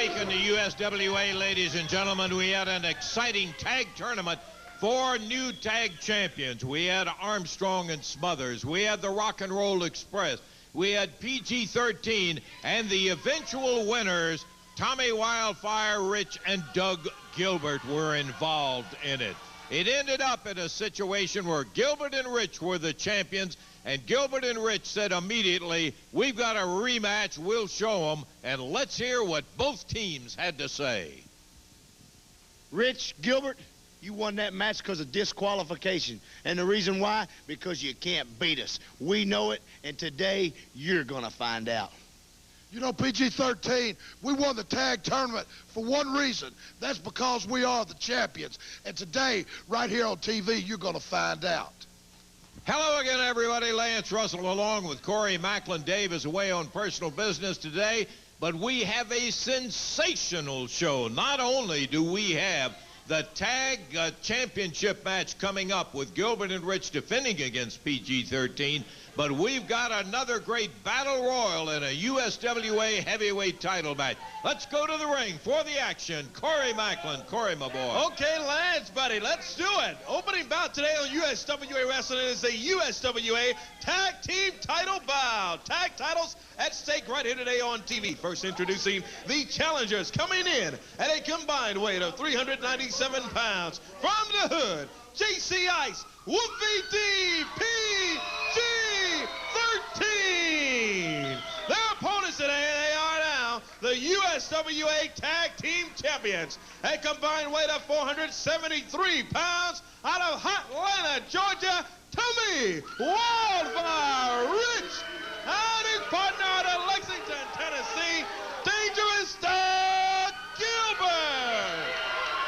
week in the USWA, ladies and gentlemen, we had an exciting tag tournament. 4 new tag champions. We had Armstrong and Smothers. We had the Rock and Roll Express. We had PG-13, and the eventual winners, Tommy Wildfire, Rich, and Doug Gilbert, were involved in it. It ended up in a situation where Gilbert and Rich were the champions, and Gilbert and Rich said immediately, we've got a rematch, we'll show them, and let's hear what both teams had to say. Rich, Gilbert, you won that match because of disqualification. And the reason why? Because you can't beat us. We know it, and today you're going to find out. You know, PG-13, we won the tag tournament for one reason. That's because we are the champions. And today, right here on TV, you're going to find out. Hello again, everybody. Lance Russell along with Corey Macklin. Dave is away on personal business today, but we have a sensational show. Not only do we have the tag championship match coming up with Gilbert and Rich defending against PG-13, but we've got another great battle royal in a USWA heavyweight title match. Let's go to the ring for the action. Corey Macklin. Corey, my boy. Okay, Lance, buddy, let's do it. Opening bout today on USWA Wrestling is the USWA Tag Team Title bout. Tag titles at stake right here today on TV. First introducing the challengers coming in at a combined weight of 397 pounds. From the hood, JC Ice Wolfie D, PG-13. Their opponents today, they are now the USWA Tag Team Champions. A combined weight of 473 pounds out of Atlanta, Georgia, Tommy Wildfire Rich. And his partner out of Lexington, Tennessee, Dangerous Doug Gilbert.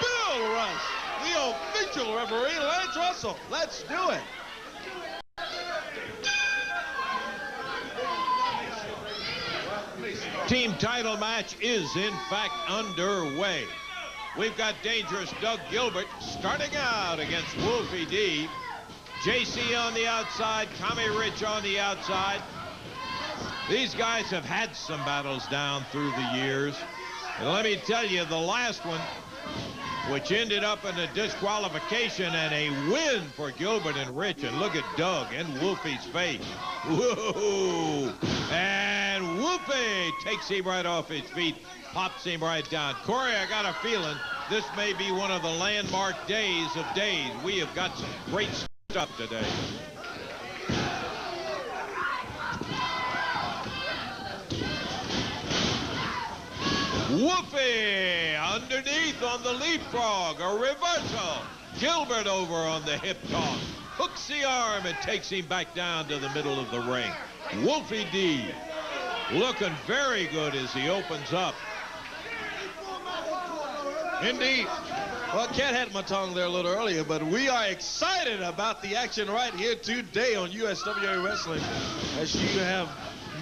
Bill Rush, the official referee, Lance Russell. Let's do it. Team title match is, in fact, underway. We've got Dangerous Doug Gilbert starting out against Wolfie D. JC on the outside, Tommy Rich on the outside. These guys have had some battles down through the years. And let me tell you, the last one, which ended up in a disqualification and a win for Gilbert and Rich. And look at Doug and Wolfie's face. Whoa! And Wolfie takes him right off his feet, pops him right down. Corey, I got a feeling this may be one of the landmark days of days. We have got some great stuff today. Wolfie underneath on the leapfrog, a reversal. Gilbert over on the hip toss. Hooks the arm and takes him back down to the middle of the ring. Wolfie D looking very good as he opens up. Indeed. Well, Cat had my tongue there a little earlier, but we are excited about the action right here today on USWA Wrestling. As you have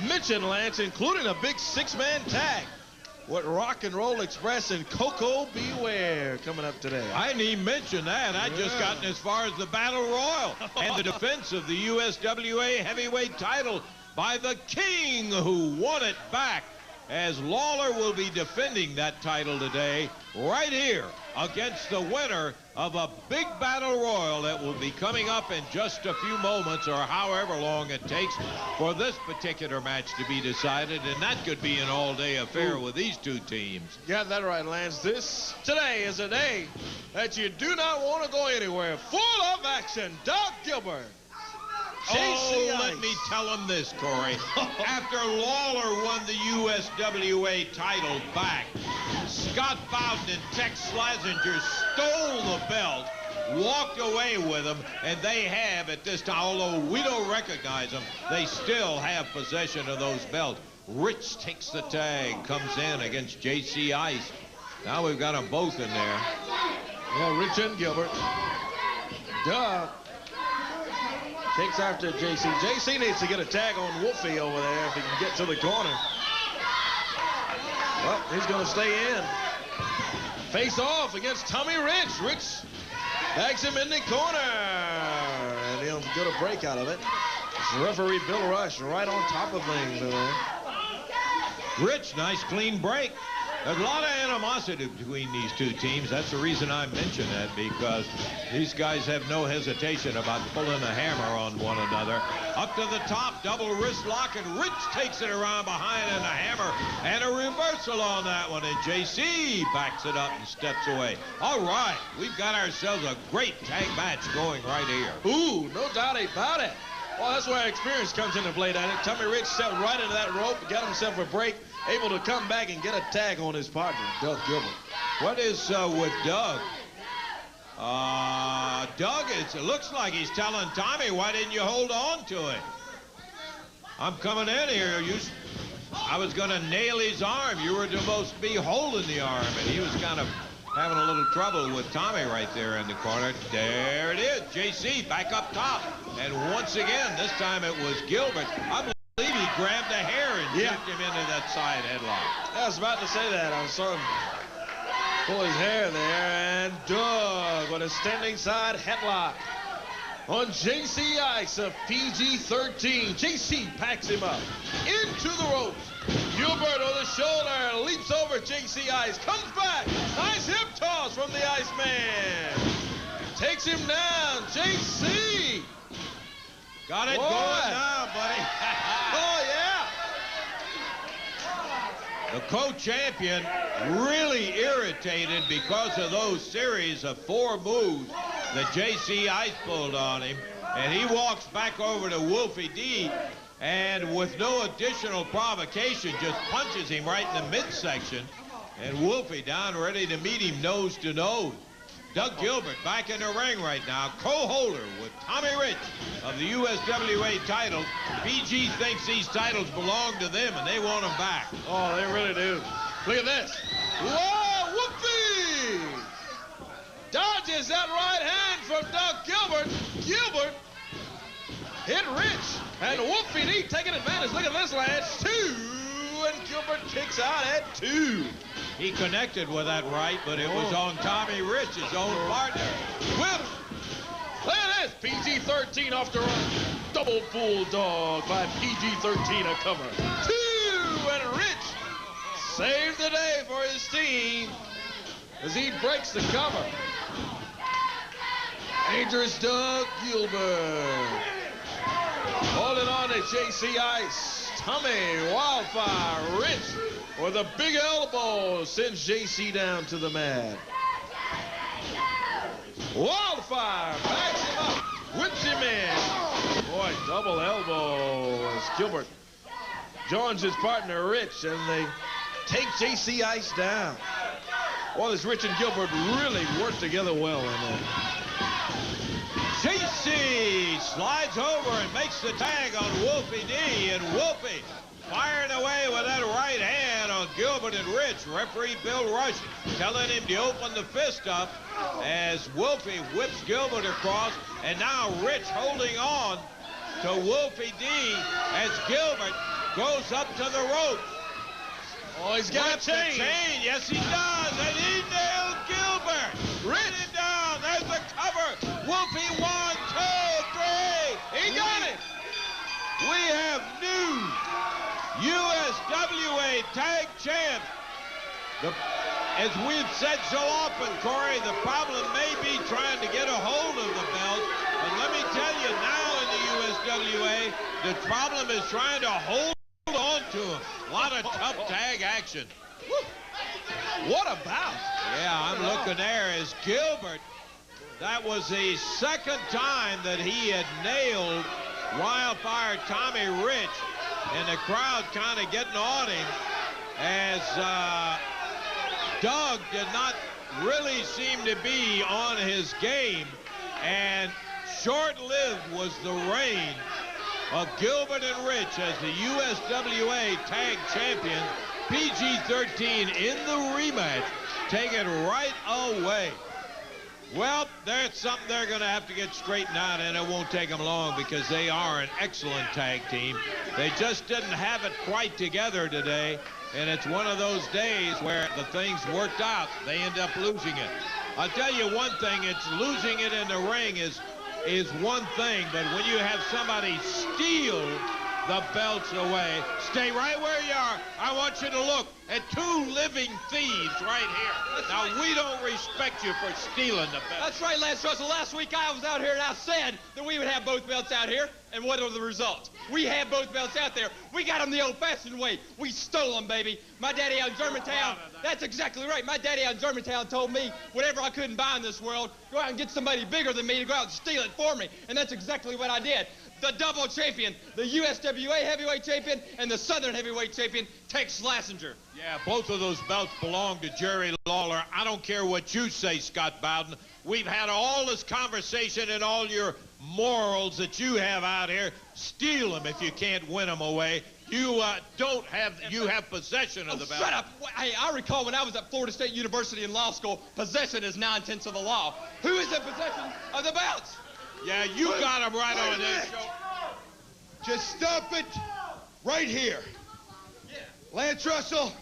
mentioned, Lance, including a big 6-man tag with Rock and Roll Express and Koko B Ware coming up today. I didn't even mention that. I just gotten as far as the Battle Royal and the defense of the USWA heavyweight title by the King, who won it back, as Lawler will be defending that title today right here against the winner of a big battle royal that will be coming up in just a few moments, or however long it takes for this particular match to be decided, and that could be an all-day affair with these two teams. Got that right, Lance. Today is a day that you do not want to go anywhere. Full of action. Doug Gilbert. Oh, let me tell him this, Corey. After Lawler won the USWA title back, Scott Bowden and Tex Slazenger stole the belt, walked away with them, and they have at this time, although we don't recognize them, they still have possession of those belts. Rich takes the tag, comes in against JC Ice. Now we've got them both in there. Well, Rich and Gilbert. Doug takes after JC. JC needs to get a tag on Wolfie over there if he can get to the corner. Well, he's going to stay in. Face off against Tommy Rich. Rich bags him in the corner, and he'll get a break out of it. It's referee Bill Rush right on top of things. Rich, nice clean break. There's a lot of animosity between these two teams. That's the reason I mention that, because these guys have no hesitation about pulling a hammer on one another. Up to the top, double wrist lock, and Rich takes it around behind and a hammer and a reversal on that one. And JC backs it up and steps away. All right, we've got ourselves a great tag match going right here. Ooh, no doubt about it. Well, that's where experience comes into play, doesn't it? Tommy Rich stepped right into that rope, got himself a break, able to come back and get a tag on his partner, Doug Gilbert. What is with Doug? Doug, it looks like he's telling Tommy, why didn't you hold on to it? I'm coming in here. I was going to nail his arm. You were supposed to be holding the arm, and he was kind of having a little trouble with Tommy right there in the corner. There it is. JC back up top. And once again, this time it was Gilbert. I believe he grabbed a hair and jerked him into that side headlock. I was about to say that. I saw him pull his hair there, and Doug with a standing side headlock on JC Ice of PG-13. JC packs him up into the ropes. Gilbert on the shoulder, leaps over JC Ice, comes back. Nice hip toss from the Iceman. Takes him down. JC. Got it going now, buddy. Oh, yeah. The co-champion really irritated because of those series of 4 moves that JC Ice pulled on him. And he walks back over to Wolfie D, and with no additional provocation, just punches him right in the midsection. And Wolfie down ready to meet him nose to nose. Doug Gilbert back in the ring right now, co-holder with Tommy Rich of the USWA title. PG thinks these titles belong to them, and they want them back. Oh, they really do. Look at this. Whoa, Whoopie! Dodges that right hand from Doug Gilbert. Gilbert hit Rich, and Wolfie D taking advantage. Look at this, lads. 2, and Gilbert kicks out at 2. He connected with that right, but it was on Tommy Rich, his own partner. Whip! Look at this. PG-13 off the run. Double bulldog by PG-13, a cover. 2, and Rich saves the day for his team as he breaks the cover. Dangerous Doug Gilbert. Holding on to JC Ice. Tommy Wildfire Rich with a big elbow sends JC down to the mat. Wildfire backs him up, whips him in. Boy, double elbow as Gilbert joins his partner Rich, and they take JC Ice down. Well, this Rich and Gilbert really work together well in there. JC slides over and makes the tag on Wolfie D, and Wolfie firing away with that right hand on Gilbert and Rich. Referee Bill Rush telling him to open the fist up as Wolfie whips Gilbert across, and now Rich holding on to Wolfie D as Gilbert goes up to the ropes. Oh, he's got a chain. Yes, he does, and he nailed Gilbert. Rich it down. There's the cover. Wolfie 1, 2, 3. He got it. We have new USWA Tag Champ. As we've said so often, Corey, the problem may be trying to get a hold of the belt. But let me tell you, now in the USWA, the problem is trying to hold on to him. A lot of tough tag action. What a bout. Yeah, I'm looking there as Gilbert. That was the second time that he had nailed Wildfire Tommy Rich, and the crowd kind of getting on him as Doug did not really seem to be on his game, and short-lived was the reign of Gilbert and Rich as the USWA Tag Champions. PG-13 in the rematch, take it right away. Well, that's something they're going to have to get straightened out, and it won't take them long because they are an excellent tag team. They just didn't have it quite together today, and it's one of those days where the things worked out. They end up losing it. I'll tell you one thing, it's losing it in the ring is one thing, but when you have somebody steal the belts away. Stay right where you are. I want you to look at two living thieves right here. Now, we don't respect you for stealing the belt. That's right, Lance Russell. Last week I was out here and I said that we would have both belts out here. And what are the results? We have both belts out there. We got them the old-fashioned way. We stole them, baby. My daddy out in Germantown, that's exactly right. My daddy out in Germantown told me whatever I couldn't buy in this world, go out and get somebody bigger than me to go out and steal it for me. And that's exactly what I did. The double champion, the USWA heavyweight champion, and the Southern heavyweight champion, Tex Slazenger. Yeah, both of those belts belong to Jerry Lawler. I don't care what you say, Scott Bowden. We've had all this conversation and all your morals that you have out here. Steal them if you can't win them away. You have possession of the belt. Shut up. Hey, I recall when I was at Florida State University in law school, possession is 9/10 of the law. Who is in possession of the belts? Yeah, you got them right on this show. Just stop it right here. Yeah. Lance Russell,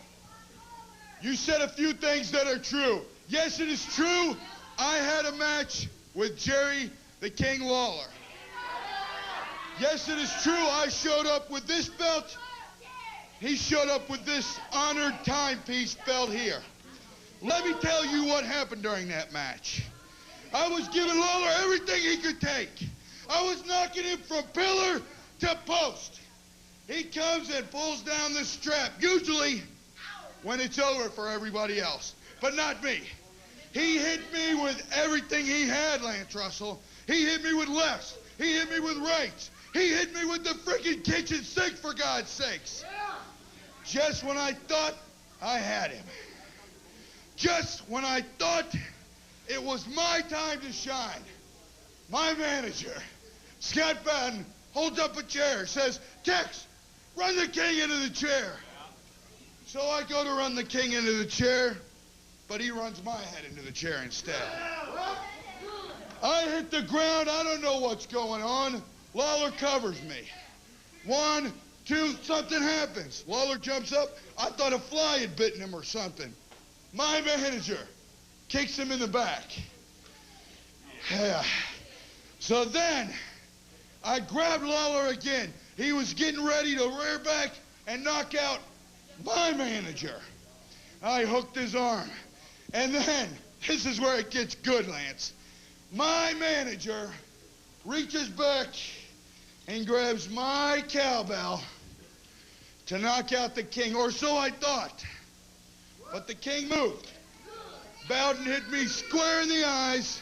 you said a few things that are true. Yes, it is true. I had a match with Jerry the King Lawler. Yes, it is true. I showed up with this belt. He showed up with this honored timepiece belt here. Let me tell you what happened during that match. I was giving Lawler everything he could take. I was knocking him from pillar to post. He comes and pulls down the strap, usually when it's over for everybody else, but not me. He hit me with everything he had, Lance Russell. He hit me with lefts. He hit me with rights. He hit me with the freaking kitchen sink, for God's sakes. Just when I thought I had him. Just when I thought it was my time to shine. My manager, Scott Bowden, holds up a chair, says, Tex, run the King into the chair. So I go to run the King into the chair, but he runs my head into the chair instead. I hit the ground. I don't know what's going on. Lawler covers me. 1, 2, something happens. Lawler jumps up. I thought a fly had bitten him or something. My manager kicks him in the back. Yeah. So then I grabbed Lawler again. He was getting ready to rear back and knock out my manager. I hooked his arm. And then, this is where it gets good, Lance. My manager reaches back and grabs my cowbell to knock out the King, or so I thought. But the King moved. Bowden hit me square in the eyes,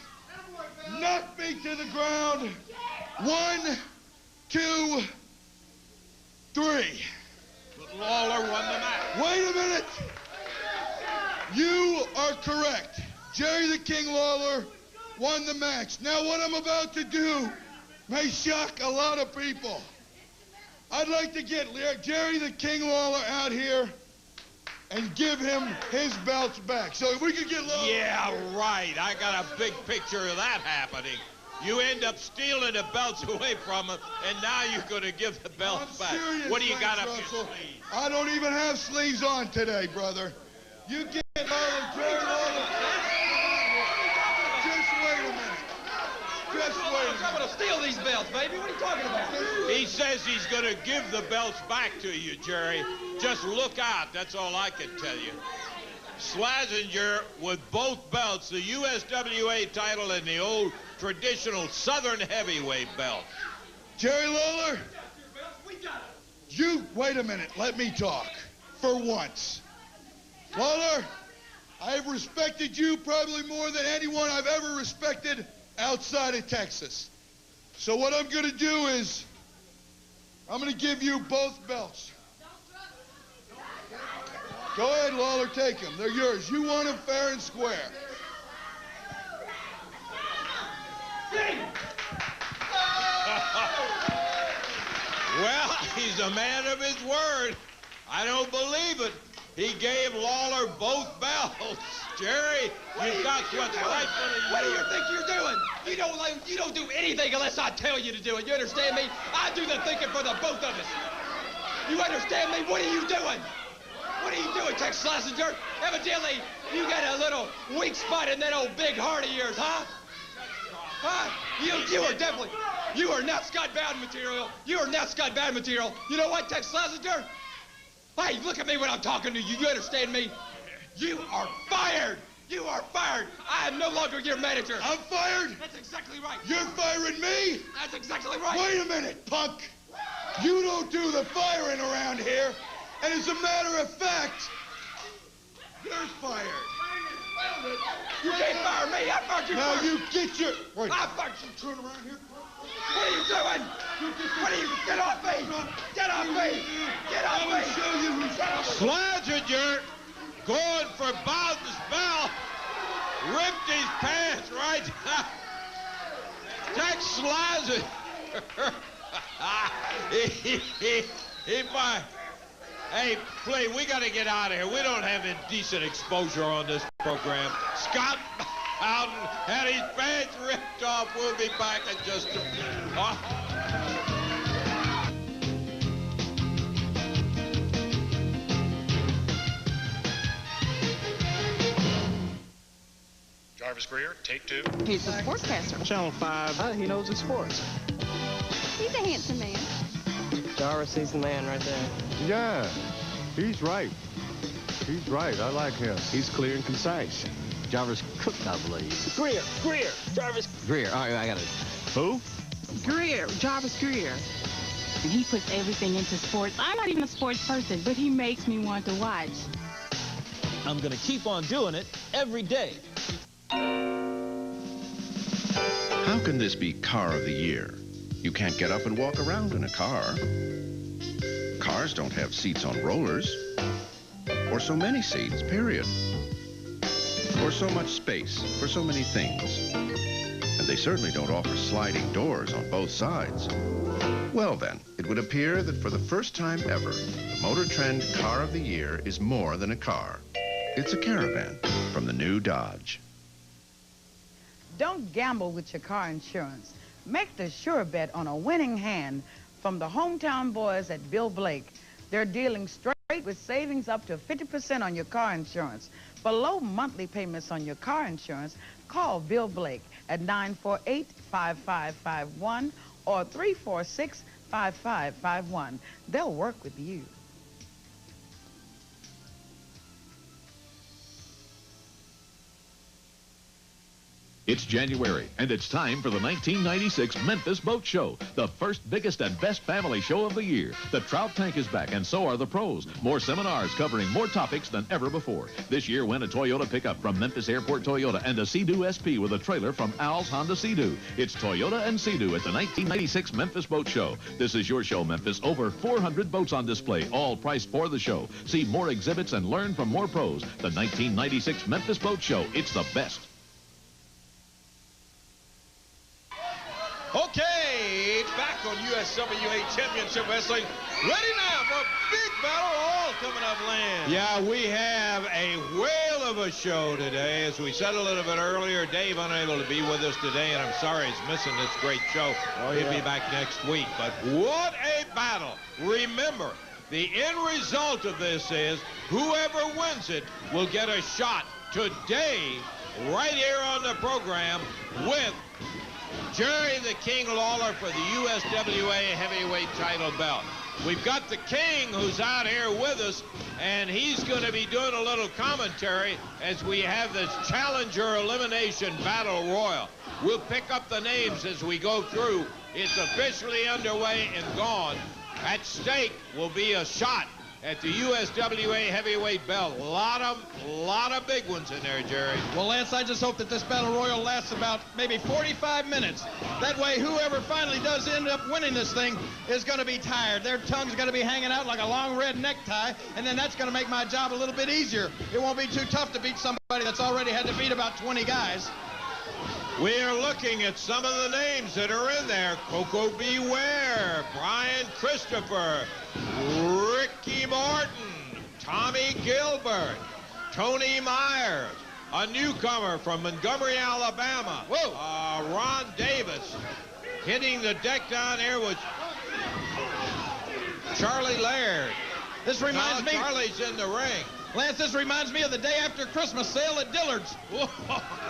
knocked me to the ground. 1, 2, 3. But Lawler won the match. Wait a minute. You are correct. Jerry the King Lawler won the match. Now what I'm about to do may shock a lot of people. I'd like to get Jerry the King Lawler out here and give him his belts back. So if we could get Lawler. Yeah, right. I got a big picture of that happening. You end up stealing the belts away from him, and now you're going to give the belts back. Serious, what do you got up Russell. your sleeve? I don't even have sleeves on today, brother. You get Lawler, Jerry Lawler. Just wait a minute. Just wait a minute. I'm going to steal these belts, baby. What are you talking about? He says he's going to give the belts back to you, Jerry. Just look out. That's all I can tell you. Slazenger with both belts, the USWA title and the old traditional Southern heavyweight belt. Jerry Lawler, you, wait a minute, let me talk for once. Lawler, I've respected you probably more than anyone I've ever respected outside of Texas. So what I'm going to do is, I'm going to give you both belts. Go ahead, Lawler, take them. They're yours. You want them fair and square. Well, he's a man of his word. I don't believe it. He gave Lawler both belts. Jerry, you've got what's rightfully yours. What do you think you're doing? You don't do anything unless I tell you to do it. You understand me? I do the thinking for the both of us. You understand me? What are you doing? What are you doing, Tex Slazenger? Evidently, you got a little weak spot in that old big heart of yours, huh? Huh? You are definitely... You are now Scott Bowden material. You are now Scott Bowden material. You know what, Tex Slazenger? Hey, look at me when I'm talking to you. You understand me? You are fired. You are fired. I am no longer your manager. I'm fired? That's exactly right. You're firing me? That's exactly right. Wait a minute, punk. You don't do the firing around here. And as a matter of fact, you're fired. You can't fire me. I fired you Now first. you get your... Wait. I fired you. Turn around here. What are you doing? What are you... Get off me. Get off me. Get off me. I will show you who's... Get off me. Slazenger going for Bowden's belt. Ripped his pants right down. Tex Slazenger. he might... Hey, please, we got to get out of here. We don't have indecent exposure on this program. Scott Bowden had his pants ripped off. We'll be back in just a minute. Jarvis Greer, take 2. He's a sportscaster. Channel 5. He knows his sports. He's a handsome man. Jarvis, he's the man right there. Yeah, he's right. He's right. I like him. He's clear and concise. Jarvis Cook, I believe. Greer. Jarvis. Greer. All right, I got it. Who? Greer, Jarvis Greer. And he puts everything into sports. I'm not even a sports person, but he makes me want to watch. I'm going to keep on doing it every day. How can this be car of the year? You can't get up and walk around in a car. Cars don't have seats on rollers. Or so many seats, period. Or so much space for so many things. And they certainly don't offer sliding doors on both sides. Well then, it would appear that for the first time ever, the Motor Trend Car of the Year is more than a car. It's a caravan from the new Dodge. Don't gamble with your car insurance. Make the sure bet on a winning hand from the hometown boys at Bill Blake. They're dealing straight with savings up to 50% on your car insurance. For low monthly payments on your car insurance, call Bill Blake at 948-5551 or 346-5551. They'll work with you. It's January, and it's time for the 1996 Memphis Boat Show, the first, biggest, and best family show of the year. The trout tank is back, and so are the pros. More seminars covering more topics than ever before. This year, win a Toyota pickup from Memphis Airport Toyota and a Sea-Doo SP with a trailer from Al's Honda Sea-Doo. It's Toyota and Sea-Doo at the 1996 Memphis Boat Show. This is your show, Memphis. Over 400 boats on display, all priced for the show. See more exhibits and learn from more pros. The 1996 Memphis Boat Show. It's the best. Okay, back on USWA Championship Wrestling. Ready now for a big battle all coming up, Land. Yeah, we have a whale of a show today. As we said a little bit earlier, Dave unable to be with us today, and I'm sorry he's missing this great show. He'll be back next week. But what a battle. Remember, the end result of this is whoever wins it will get a shot today right here on the program with Jerry the King Lawler for the USWA heavyweight title belt. We've got the King who's out here with us, and he's going to be doing a little commentary as we have this Challenger Elimination Battle Royal. We'll pick up the names as we go through. It's officially underway and gone. At stake will be a shot at the USWA heavyweight belt. A lot of big ones in there, Jerry. Well, Lance, I just hope that this battle royal lasts about maybe 45 minutes. That way, whoever finally does end up winning this thing is going to be tired. Their tongue's going to be hanging out like a long red necktie, and then that's going to make my job a little bit easier. It won't be too tough to beat somebody that's already had to beat about 20 guys. We are looking at some of the names that are in there. Koko B Ware, Brian Christopher, Ricky Morton, Tommy Gilbert, Tony Myers, a newcomer from Montgomery, Alabama. Whoa! Ron Davis. Hitting the deck down there was Charlie Laird. This reminds me... Charlie's in the ring. Lance, this reminds me of the day after Christmas sale at Dillard's.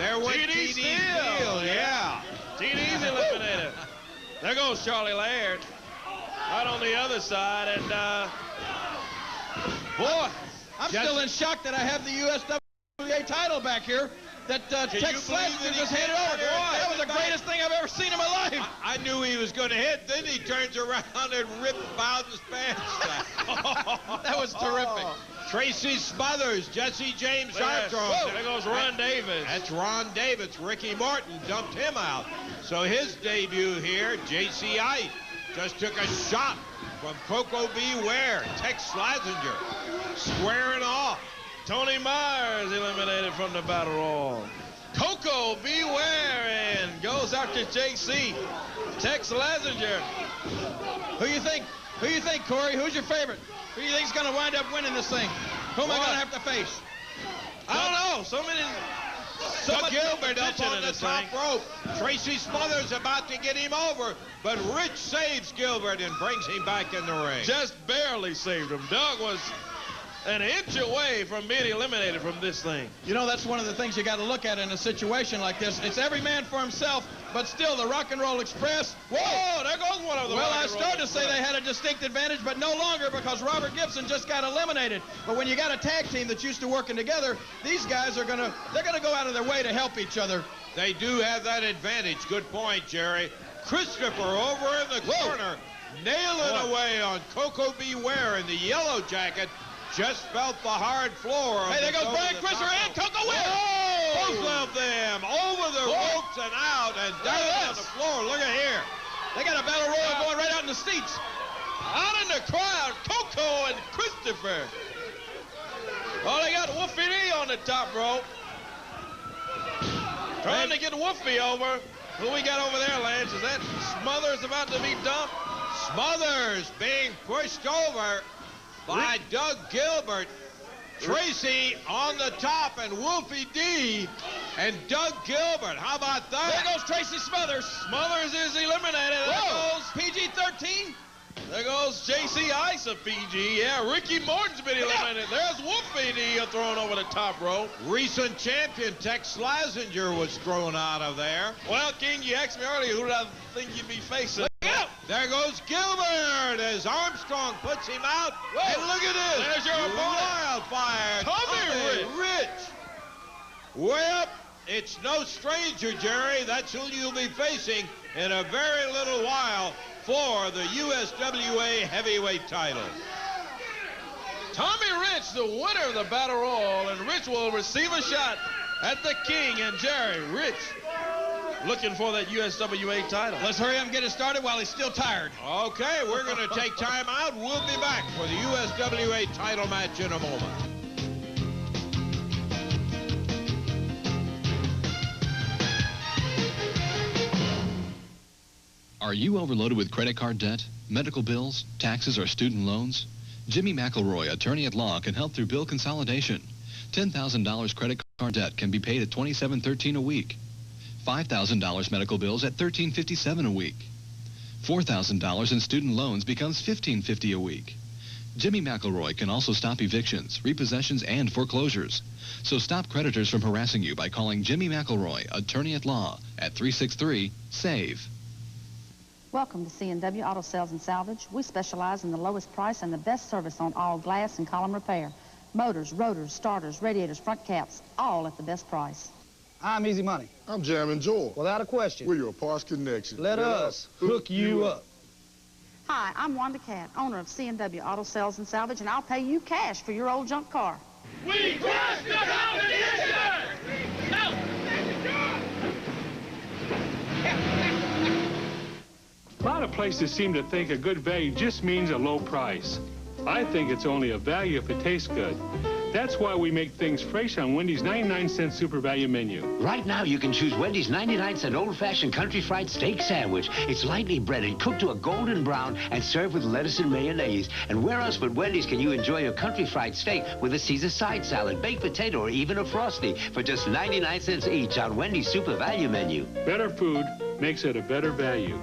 There went T.D. Steele, yeah. T.D.'s eliminated. There goes Charlie Laird. Right on the other side, and boy, I'm still in shock that I have the USWA title back here. That Tex Slazenger just handed over. Boy, that was the greatest thing I've ever seen in my life. I knew he was going to hit. Then he turns around and rips Bowden's pants down. That was terrific. Tracy Smothers, Jesse James Armstrong. There goes Ron Davis. That's Ron Davis. Ricky Morton dumped him out. So his debut here, J.C. Ice, just took a shot from Koko B Ware. Tex Slazenger squaring off. Tony Myers eliminated from the battle royal. Koko B Ware and goes out to J.C. Tex Slazenger. Who you think, Corey? Who's your favorite? Who do you think's going to wind up winning this thing? Who am I going to have to face? I don't know. So much Gilbert up on the top rope. Tracy Smothers about to get him over, but Rich saves Gilbert and brings him back in the ring. Just barely saved him. Doug was an inch away from being eliminated from this thing. You know, that's one of the things you got to look at in a situation like this. It's every man for himself, but still the Rock and Roll Express. Whoa, there goes one of them. Well, I started to say they had a distinct advantage, but no longer because Robert Gibson just got eliminated. But when you got a tag team that's used to working together, these guys are gonna go out of their way to help each other. They do have that advantage. Good point, Jerry. Christopher over in the corner, nailing away on Koko B Ware in the yellow jacket. Just felt the hard floor. Hey, there goes Brian Christopher and Koko Ware. Both of them over the ropes and out and down on the floor. Look at here. They got a battle royal going right out in the seats. Out in the crowd, Koko and Christopher. Oh, they got Wolfie D on the top rope. Trying to get Wolfie over. Who we got over there, Lance? Is that Smothers about to be dumped? Smothers being pushed over by Doug Gilbert. Tracy on the top and Wolfie D and Doug Gilbert. How about that? There goes Tracy Smothers. Smothers is eliminated. There goes PG-13. There goes J.C. Ice of PG. Yeah, Ricky Morton's been eliminated. There's Wolfie D thrown over the top rope. Recent champion Tex Slazenger was thrown out of there. Well, King, you asked me earlier who did I think you'd be facing. There goes Gilbert as Armstrong puts him out. Whoa. And look at this. There's your opponent. Wildfire. Tommy Rich. Well, it's no stranger, Jerry. That's who you'll be facing in a very little while for the USWA heavyweight title. Tommy Rich, the winner of the battle royal, and Rich will receive a shot at the King. And Jerry, Rich, looking for that USWA title. Let's hurry up and get it started while he's still tired. Okay, we're going to take time out. We'll be back for the USWA title match in a moment. Are you overloaded with credit card debt, medical bills, taxes, or student loans? Jimmy McElroy, attorney at law, can help through bill consolidation. $10,000 credit card debt can be paid at $27.13 a week. $5,000 medical bills at $13.57 a week. $4,000 in student loans becomes $15.50 a week. Jimmy McElroy can also stop evictions, repossessions, and foreclosures. So stop creditors from harassing you by calling Jimmy McElroy, attorney at law, at 363-SAVE. Welcome to C&W Auto Sales and Salvage. We specialize in the lowest price and the best service on all glass and column repair. Motors, rotors, starters, radiators, front caps, all at the best price. I'm Easy Money. I'm Jammin' Joel. Without a question. We're your parts connection. Let us hook you up. Hi, I'm Wanda Cat, owner of C&W Auto Sales and Salvage, and I'll pay you cash for your old junk car. We crush the competition! No! A lot of places seem to think a good value just means a low price. I think it's only a value if it tastes good. That's why we make things fresh on Wendy's 99-cent Super Value menu. Right now, you can choose Wendy's 99-cent old-fashioned country fried steak sandwich. It's lightly breaded, cooked to a golden brown, and served with lettuce and mayonnaise. And where else but Wendy's can you enjoy your country fried steak with a Caesar side salad, baked potato, or even a Frosty for just 99 cents each on Wendy's Super Value menu. Better food makes it a better value.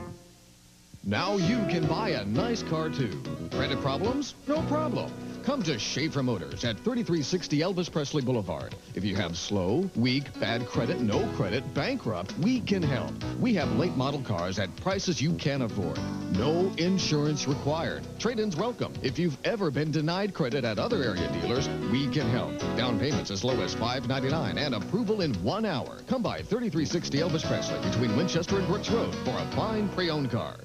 Now you can buy a nice car, too. Credit problems? No problem. Come to Schaefer Motors at 3360 Elvis Presley Boulevard. If you have slow, weak, bad credit, no credit, bankrupt, we can help. We have late model cars at prices you can afford. No insurance required. Trade-ins welcome. If you've ever been denied credit at other area dealers, we can help. Down payments as low as $5.99 and approval in 1 hour. Come by 3360 Elvis Presley between Winchester and Brooks Road for a fine pre-owned car.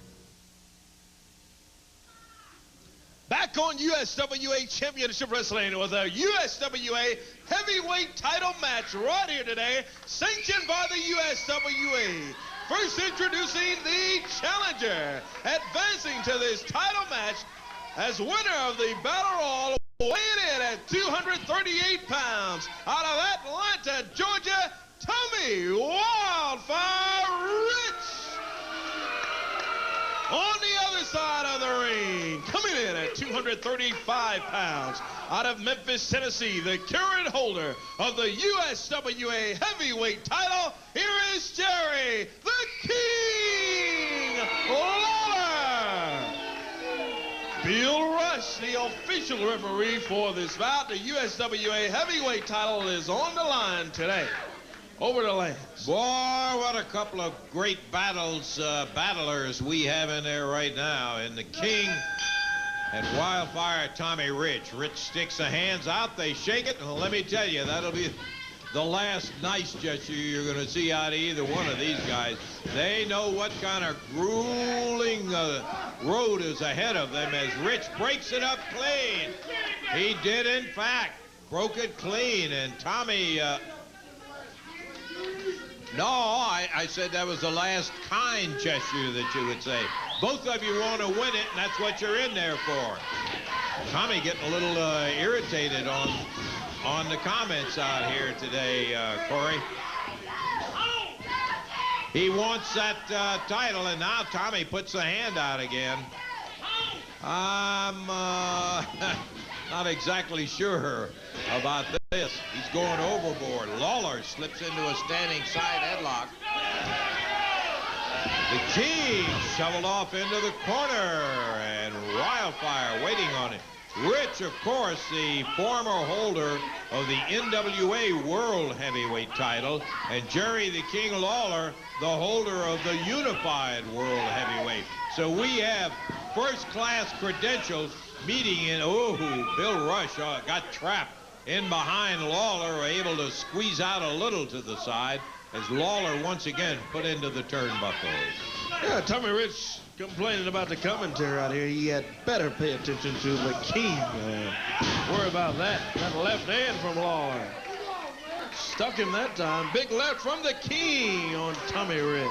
Back on USWA Championship Wrestling with a USWA Heavyweight Title match right here today, sanctioned by the USWA. First introducing the challenger, advancing to this title match as winner of the Battle Royal, weighing in at 238 pounds, out of Atlanta, Georgia, Tommy Wildfire Rich. On the other side of the ring, coming in at 235 pounds, out of Memphis, Tennessee, the current holder of the USWA Heavyweight Title, here is Jerry, the King Lawler. Bill Rush, the official referee for this bout. The USWA Heavyweight Title is on the line today. Over to Lance. Boy, what a couple of great battlers we have in there right now. And the King and Wildfire, Tommy Rich. Rich sticks the hands out, they shake it, and let me tell you, that'll be the last nice gesture you're going to see out of either one of these guys. They know what kind of grueling road is ahead of them as Rich breaks it up clean. He did, in fact, broke it clean, and Tommy... No, I said that was the last kind gesture that you would say. Both of you want to win it, and that's what you're in there for. Tommy getting a little irritated on the comments out here today, Corey. He wants that title, and now Tommy puts the hand out again. I'm not exactly sure about this. He's going overboard. Lawler slips into a standing side headlock. The King shoveled off into the corner, and Wildfire waiting on it. Rich, of course, the former holder of the NWA World Heavyweight Title, and Jerry the King Lawler, the holder of the Unified World Heavyweight. So we have first-class credentials meeting in, Bill Rush got trapped in behind Lawler, able to squeeze out a little to the side as Lawler once again put into the turnbuckles. Yeah, Tommy Rich complaining about the commentary out here. He had better pay attention to the King. Worry about that. That left hand from Lawler. Stuck him that time. Big left from the King on Tommy Rich.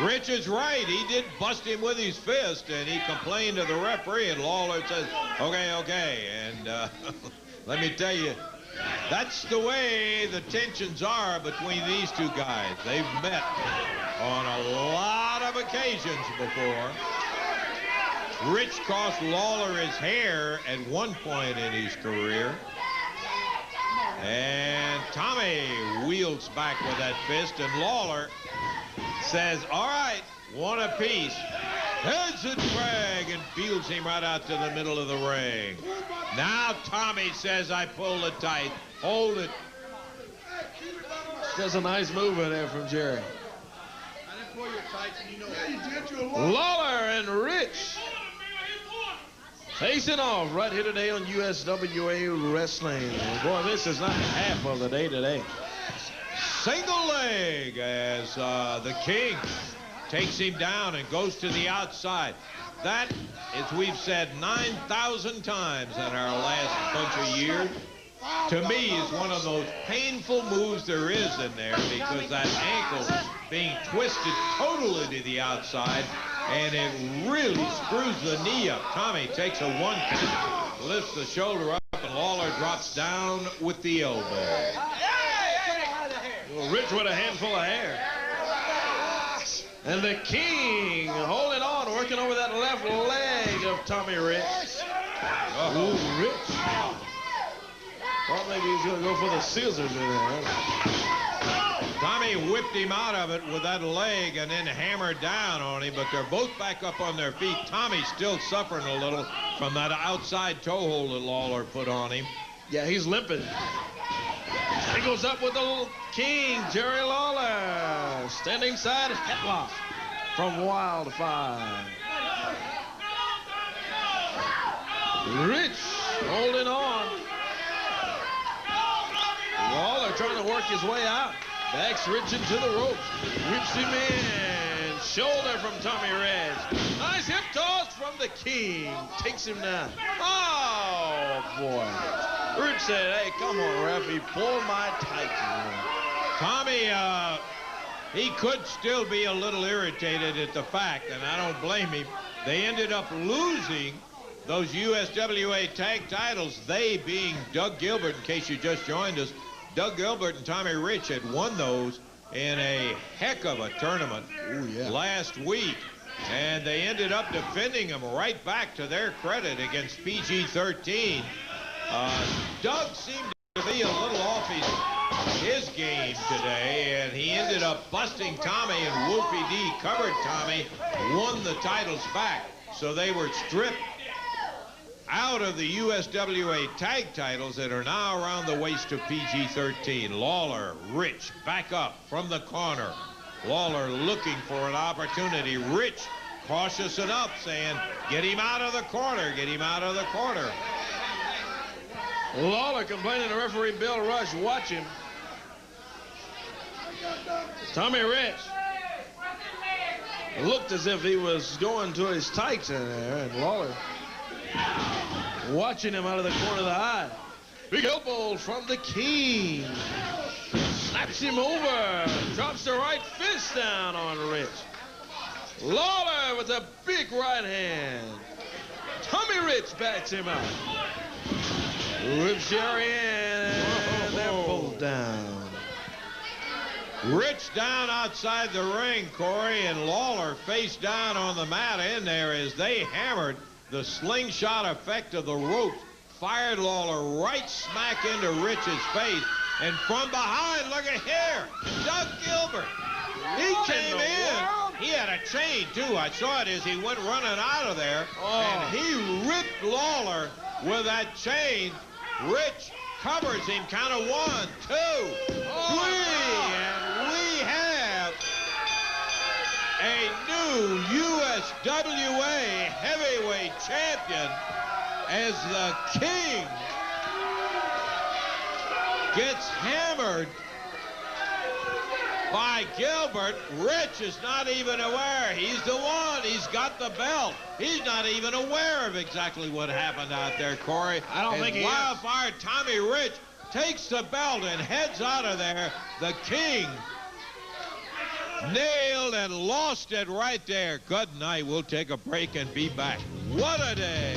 Rich is right. He did bust him with his fist, and he complained to the referee, and Lawler says, okay. And let me tell you, that's the way the tensions are between these two guys. They've met on a lot of occasions before. Rich cost Lawler his hair at one point in his career. And Tommy wields back with that fist, and Lawler says, all right, one apiece. Heads a drag and fields him right out to the middle of the ring. Now Tommy says, I pulled it tight. Hold it. That's a nice move in there from Jerry. Lawler and Rich facing off right here today on USWA Wrestling. Boy, this is not half of the day today. Single leg as the King takes him down and goes to the outside. That, as we've said 9,000 times in our last bunch of years, to me is one of those painful moves there is in there, because that ankle being twisted totally to the outside, and it really screws the knee up. Tommy takes a one count, lifts the shoulder up, and Lawler drops down with the elbow. Well, Rich with a handful of hair. And the King holding on, working over that left leg of Tommy Rich. Rich. Thought maybe he was going to go for the scissors in there. Tommy whipped him out of it with that leg and then hammered down on him, but they're both back up on their feet. Tommy's still suffering a little from that outside toe hold that Lawler put on him. Yeah, he's limping. He goes up with the little king, Jerry Lawler. Standing side headlock from Wildfire. Rich holding on. Lawler trying to work his way out. Backs Rich into the ropes. Whips him in. Shoulder from Tommy Rich. Nice hip toss from the king. Takes him down. Oh, boy. Rich said, hey, come on, ref. He pulled my tights. Tommy, he could still be a little irritated at the fact, and I don't blame him. They ended up losing those USWA tag titles, they being Doug Gilbert, in case you just joined us. Doug Gilbert and Tommy Rich had won those in a heck of a tournament last week. And they ended up defending them right back to their credit against PG-13. Doug seemed to be a little off his game today, and he ended up busting Tommy, and Wolfie D covered Tommy, won the titles back. So they were stripped out of the USWA tag titles that are now around the waist of PG-13. Lawler, Rich, back up from the corner. Lawler looking for an opportunity. Rich cautious enough, saying, get him out of the corner, get him out of the corner. Lawler complaining to referee Bill Rush. Watch him. Tommy Rich looked as if he was going to his tights in there, and Lawler watching him out of the corner of the eye. Big elbow from the king. Slaps him over. Drops the right fist down on Rich. Lawler with a big right hand. Tommy Rich backs him out. Whips Jerry in, and they're both down. Rich down outside the ring, Corey, and Lawler face down on the mat in there as they hammered the slingshot effect of the rope. Fired Lawler right smack into Rich's face. And from behind, look at here, Doug Gilbert. He came in. He had a chain, too. I saw it as he went running out of there. And he ripped Lawler with that chain. Rich covers him, count of 1, 2, 3, and we have a new USWA heavyweight champion as the King gets hammered by Gilbert. Rich is not even aware. He's the one. He's got the belt. He's not even aware of exactly what happened out there, Corey. I don't think he Wildfire Tommy Rich takes the belt and heads out of there. The King nailed and lost it right there. Good night. We'll take a break and be back. What a day.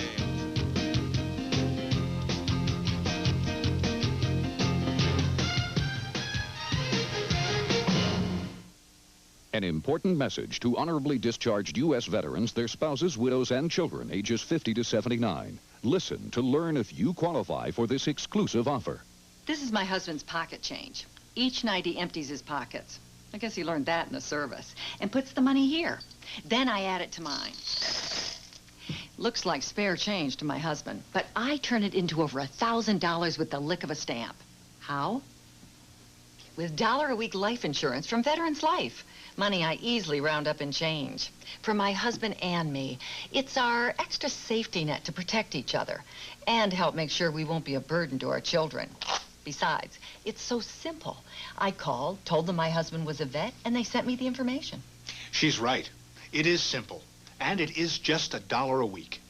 An important message to honorably discharged U.S. veterans, their spouses, widows, and children ages 50 to 79. Listen to learn if you qualify for this exclusive offer. This is my husband's pocket change. Each night he empties his pockets. I guess he learned that in the service. And puts the money here. Then I add it to mine. Looks like spare change to my husband, but I turn it into over $1,000 with the lick of a stamp. How? With $1 a week life insurance from Veterans Life. Money I easily round up in change. For my husband and me, it's our extra safety net to protect each other and help make sure we won't be a burden to our children. Besides, it's so simple. I called, told them my husband was a vet, and they sent me the information. She's right. It is simple, and it is just $1 a week.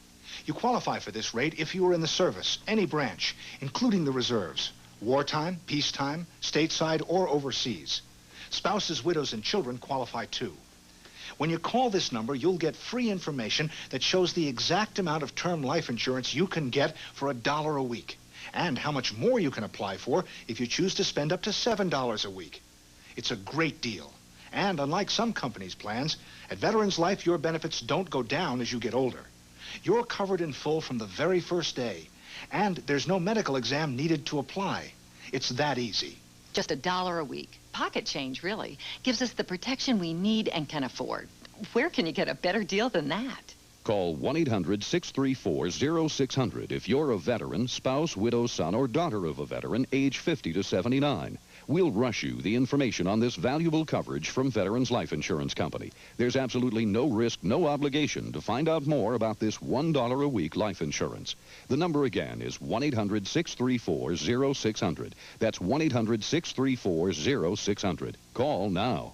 You qualify for this rate if you were in the service, any branch, including the reserves, wartime, peacetime, stateside, or overseas. Spouses, widows, and children qualify too. When you call this number, you'll get free information that shows the exact amount of term life insurance you can get for $1 a week, and how much more you can apply for if you choose to spend up to $7 a week. It's a great deal. And unlike some companies' plans, at Veterans Life, your benefits don't go down as you get older. You're covered in full from the very first day, and there's no medical exam needed to apply. It's that easy. Just $1 a week. pocket change, really. Gives us the protection we need and can afford. Where can you get a better deal than that? Call 1-800-634-0600 if you're a veteran, spouse, widow, son, or daughter of a veteran, age 50 to 79. We'll rush you the information on this valuable coverage from Veterans Life Insurance Company. There's absolutely no risk, no obligation to find out more about this $1 a week life insurance. The number again is 1-800-634-0600. That's 1-800-634-0600. Call now.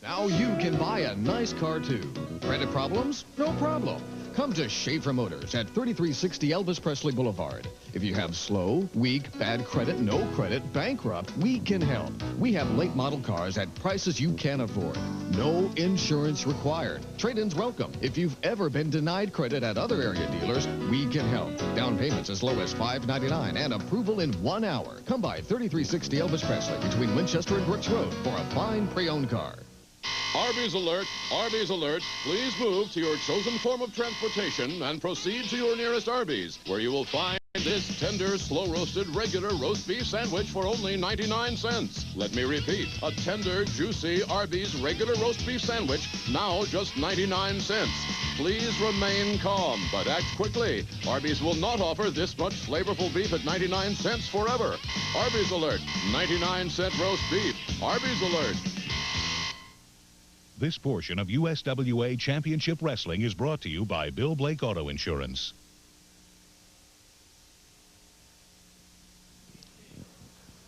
Now you can buy a nice car, too. Credit problems? No problem. Come to Schaefer Motors at 3360 Elvis Presley Boulevard. If you have slow, weak, bad credit, no credit, bankrupt, we can help. We have late model cars at prices you can afford. No insurance required. Trade-ins welcome. If you've ever been denied credit at other area dealers, we can help. Down payments as low as $5.99 and approval in 1 hour. Come by 3360 Elvis Presley between Winchester and Brooks Road for a fine pre-owned car. Arby's alert, Arby's alert. Please move to your chosen form of transportation and proceed to your nearest Arby's, where you will find this tender, slow-roasted, regular roast beef sandwich for only 99 cents. Let me repeat, a tender, juicy Arby's regular roast beef sandwich, now just 99 cents. Please remain calm, but act quickly. Arby's will not offer this much flavorful beef at 99 cents forever. Arby's alert, 99-cent roast beef. Arby's alert. This portion of USWA Championship Wrestling is brought to you by Bill Blake Auto Insurance.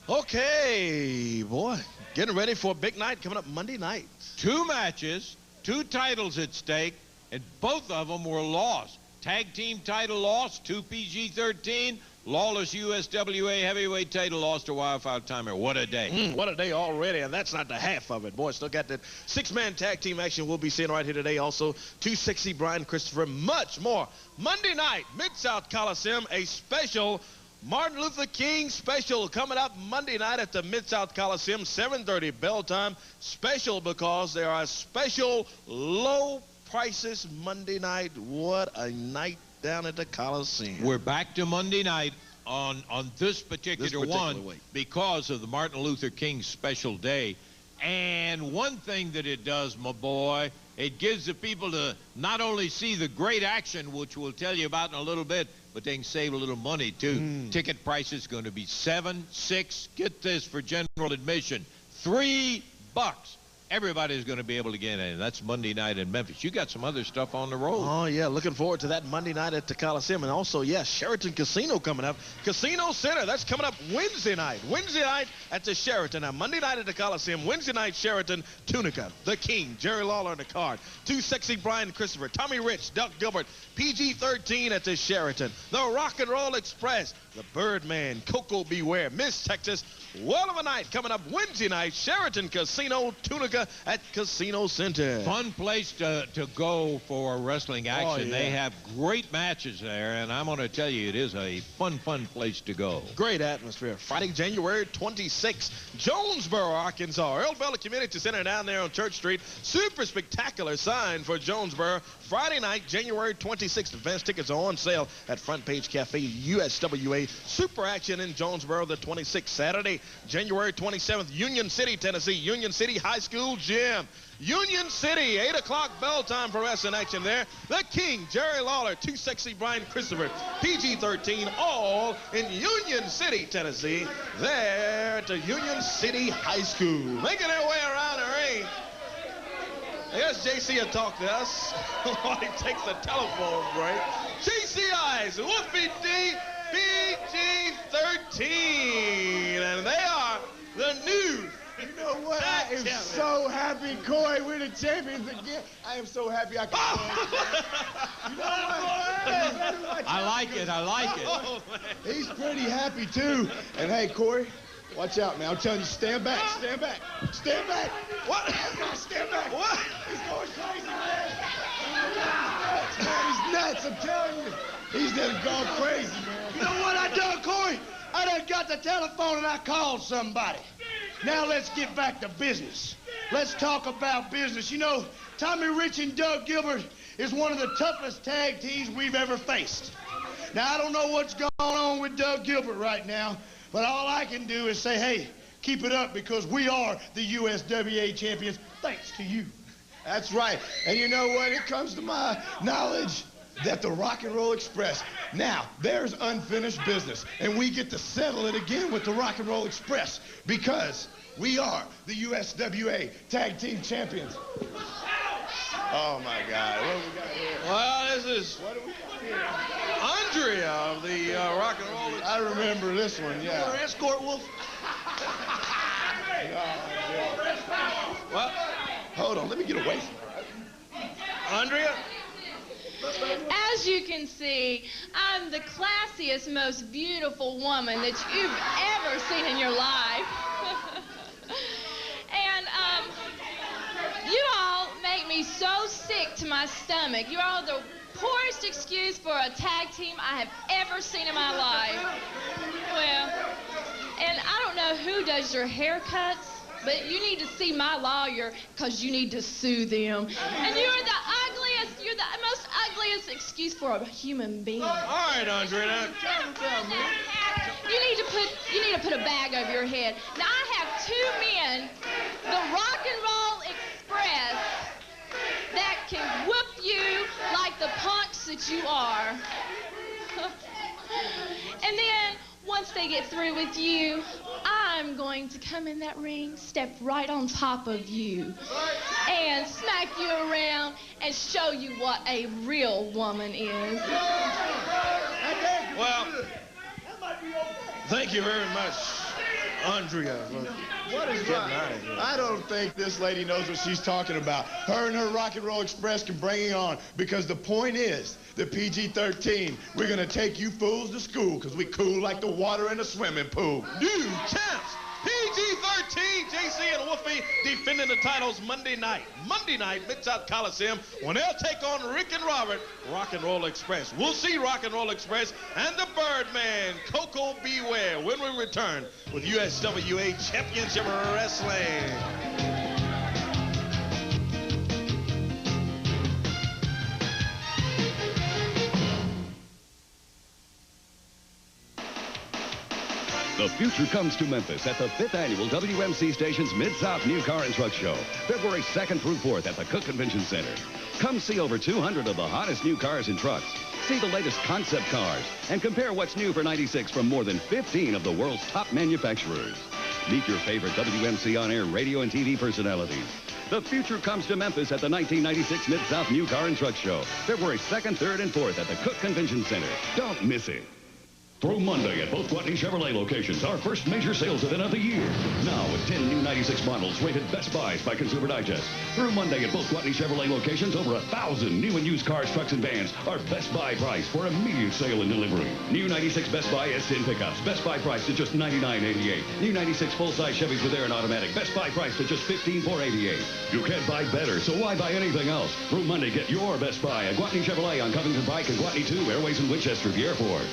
Okay, boy, getting ready for a big night coming up Monday night. 2 matches, 2 titles at stake, and both of them were lost. Tag team title lost to PG-13. Lawler's USWA heavyweight title lost to Wildfire Timer. What a day. What a day already, and that's not the half of it. Boy, still got that 6-man tag team action we'll be seeing right here today. Also, 260 Brian Christopher, much more. Monday night, Mid-South Coliseum, a special Martin Luther King special coming up Monday night at the Mid-South Coliseum, 7:30 bell time. Special because there are special low prices Monday night. What a night down at the Coliseum. We're back to Monday night on this particular one week because of the Martin Luther King special day. And one thing that it does, my boy, it gives the people to not only see the great action, which we'll tell you about in a little bit, but they can save a little money, too. Ticket price is going to be $7, $6, get this, for general admission, $3. Everybody's going to be able to get in. That's Monday night in Memphis. You got some other stuff on the road. Oh, yeah. Looking forward to that Monday night at the Coliseum. And also, yes, Sheraton Casino coming up. Casino Center, that's coming up Wednesday night. Wednesday night at the Sheraton. Now, Monday night at the Coliseum. Wednesday night, Sheraton, Tunica, The King, Jerry Lawler on the card. 260 Brian Christopher, Tommy Rich, Doug Gilbert, PG-13 at the Sheraton. The Rock and Roll Express, the Birdman, Koko B Ware, Miss Texas. Well of a night coming up Wednesday night, Sheraton Casino, Tunica at Casino Center. Fun place to go for wrestling action. Oh, yeah. They have great matches there, and I'm going to tell you, it is a fun place to go. Great atmosphere. Friday, January 26th, Jonesboro, Arkansas. Earl Bella Community Center down there on Church Street. Super spectacular sign for Jonesboro. Friday night, January 26th. Advance tickets are on sale at Front Page Cafe, USWA. Super action in Jonesboro the 26th. Saturday, January 27th, Union City, Tennessee. Union City High School Gym. Union City, 8 o'clock bell time for wrestling action there. The King, Jerry Lawler, 260 Brian Christopher, PG-13, all in Union City, Tennessee. There at the Union City High School. Making their way around the ring. I guess JC will talk to us while he takes a telephone break. JC Ice Wolfie D, PG-13, and they are the new. You know what? I am so happy, Corey. We're the champions again. I am so happy I can. You know what? I like it. Oh, he's pretty happy, too. And, hey, Corey, watch out, man. I'm telling you, stand back. Stand back. Stand back. What? Stand back. What? He's going crazy, man. He's nuts, I'm telling you. He's done gone crazy, man. You know what I done, Corey? I done got the telephone and I called somebody. Now let's get back to business. Let's talk about business. You know, Tommy Rich and Doug Gilbert is one of the toughest tag teams we've ever faced. Now, I don't know what's going on with Doug Gilbert right now, but all I can do is say, hey, keep it up because we are the USWA champions thanks to you. That's right. And you know what? It comes to my knowledge that the Rock and Roll Express, now, there's unfinished business, and we get to settle it again with the Rock and Roll Express because we are the USWA Tag Team Champions. Oh, my God. What do we got here? Well, this is What do we got here? Andrea of the Rock and Roll Express. I remember this one, yeah. Your escort, Wolf? Well, hold on. Let me get away from her. Andrea? As you can see, I'm the classiest, most beautiful woman that you've ever seen in your life. And, you all make me so sick to my stomach. You all are the poorest excuse for a tag team I have ever seen in my life. Well, and I don't know who does your haircuts, but you need to see my lawyer because you need to sue them. And you're the most ugliest excuse for a human being. All right, Andrea. You need to put a bag over your head. Now, I have two men, the Rock and Roll Express, that can whoop you like the punks that you are. And then, once they get through with you, I'm going to come in that ring, step right on top of you, and smack you around and show you what a real woman is. Well, thank you very much, Andrea. What is that? I don't think this lady knows what she's talking about. Her and her Rock and Roll Express can bring it on because the point is, the PG-13, we're going to take you fools to school because we cool like the water in a swimming pool. New champs, PG-13, JC and Wolfie defending the titles Monday night. Monday night, Mid-South Coliseum, when they'll take on Rick and Robert, Rock and Roll Express. We'll see Rock and Roll Express and the Birdman, Koko B Ware, when we return with USWA Championship Wrestling. The future comes to Memphis at the 5th Annual WMC Station's Mid-South New Car and Truck Show, February 2nd through 4th at the Cook Convention Center. Come see over 200 of the hottest new cars and trucks, see the latest concept cars, and compare what's new for 96 from more than 15 of the world's top manufacturers. Meet your favorite WMC on-air radio and TV personalities. The future comes to Memphis at the 1996 Mid-South New Car and Truck Show, February 2nd, 3rd, and 4th at the Cook Convention Center. Don't miss it. Through Monday at both Gwatney Chevrolet locations, our first major sales event of the year. Now with 10 new 96 models rated Best Buys by Consumer Digest. Through Monday at both Gwatney Chevrolet locations, over 1,000 new and used cars, trucks, and vans are Best Buy price for immediate sale and delivery. New 96 Best Buy S10 pickups, Best Buy price to just $99.88. New 96 full-size Chevys with air and automatic, Best Buy price to just $15,488. You can't buy better, so why buy anything else? Through Monday, get your Best Buy at Gwatney Chevrolet on Covington Pike and Gwatney 2, Airways in Winchester at the airport.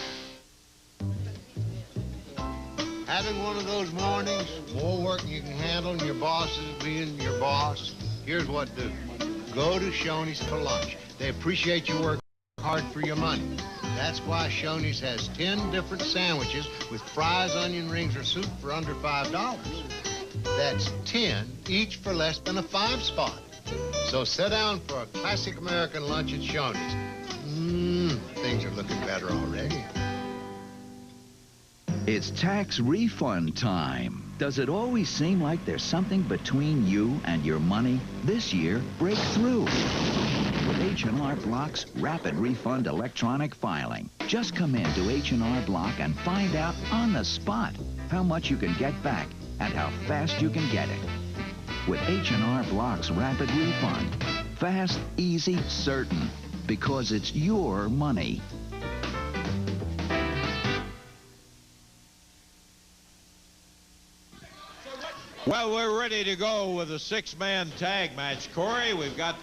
Having one of those mornings, more work than you can handle, and your boss is being your boss, here's what do. Go to Shoney's for lunch. They appreciate you work hard for your money. That's why Shoney's has 10 different sandwiches with fries, onion rings, or soup for under $5. That's 10, each for less than a 5 spot. So sit down for a classic American lunch at Shoney's. Things are looking better already. It's tax refund time. Does it always seem like there's something between you and your money? This year, break through with H&R Block's Rapid Refund Electronic Filing. Just come in to H&R Block and find out on the spot how much you can get back and how fast you can get it. With H&R Block's Rapid Refund. Fast, easy, certain. Because it's your money. Well, we're ready to go with a 6-man tag match, Corey. We've got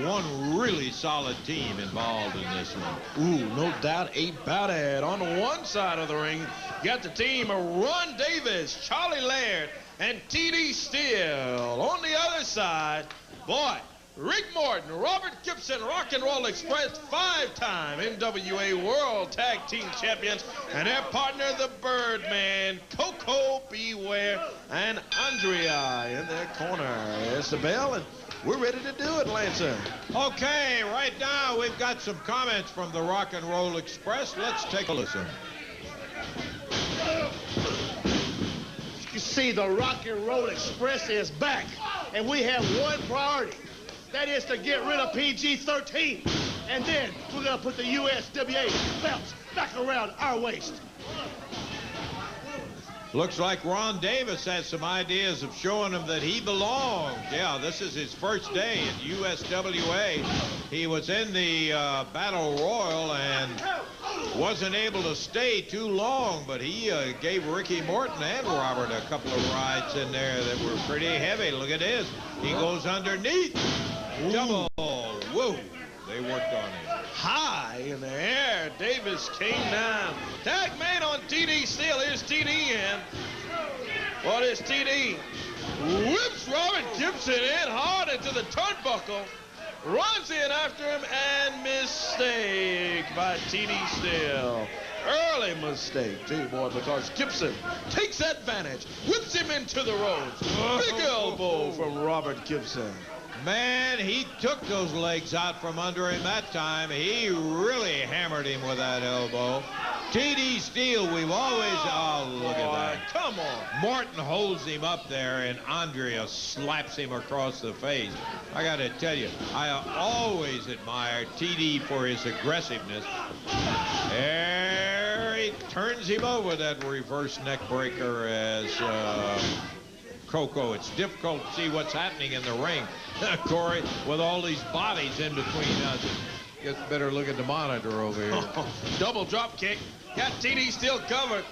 one really solid team involved in this one. Ooh, no doubt about it. On one side of the ring, you got the team of Ron Davis, Charlie Laird, and TD Steele. On the other side, boy, Rick Morton, Robert Gibson, Rock and Roll Express, 5-time NWA World Tag Team Champions, and their partner, the Birdman, Koko B Ware, and Andrea in their corner. It's the bell, and we're ready to do it, Lancer. Okay, right now we've got some comments from the Rock and Roll Express. Let's take a listen. You see, the Rock and Roll Express is back, and we have one priority. That is to get rid of PG-13. And then we're going to put the USWA belts back around our waist. Looks like Ron Davis has some ideas of showing him that he belongs. Yeah, this is his first day at USWA. He was in the Battle Royal and wasn't able to stay too long, but he gave Ricky Morton and Robert a couple of rides in there that were pretty heavy. Look at this. He goes underneath. Double. Whoa. They worked on him. High in the air, Davis came down. Tag made on TD Steele. Here's TD in. What is TD? Whips Robert Gibson in hard into the turnbuckle. Runs in after him, and mistake by TD Steele. Early mistake, too, boy, because Gibson takes advantage, whips him into the ropes. Big elbow from Robert Gibson. Man, he took those legs out from under him that time. He really hammered him with that elbow. TD Steele, we've always... Oh, look at that. Come on. Morton holds him up there, and Andrea slaps him across the face. I got to tell you, I always admired TD for his aggressiveness. There he turns him over with that reverse neck breaker as... Koko. It's difficult to see what's happening in the ring, Corey, with all these bodies in between us. Guess better look at the monitor over here. Double drop kick. Got TD Steele covered.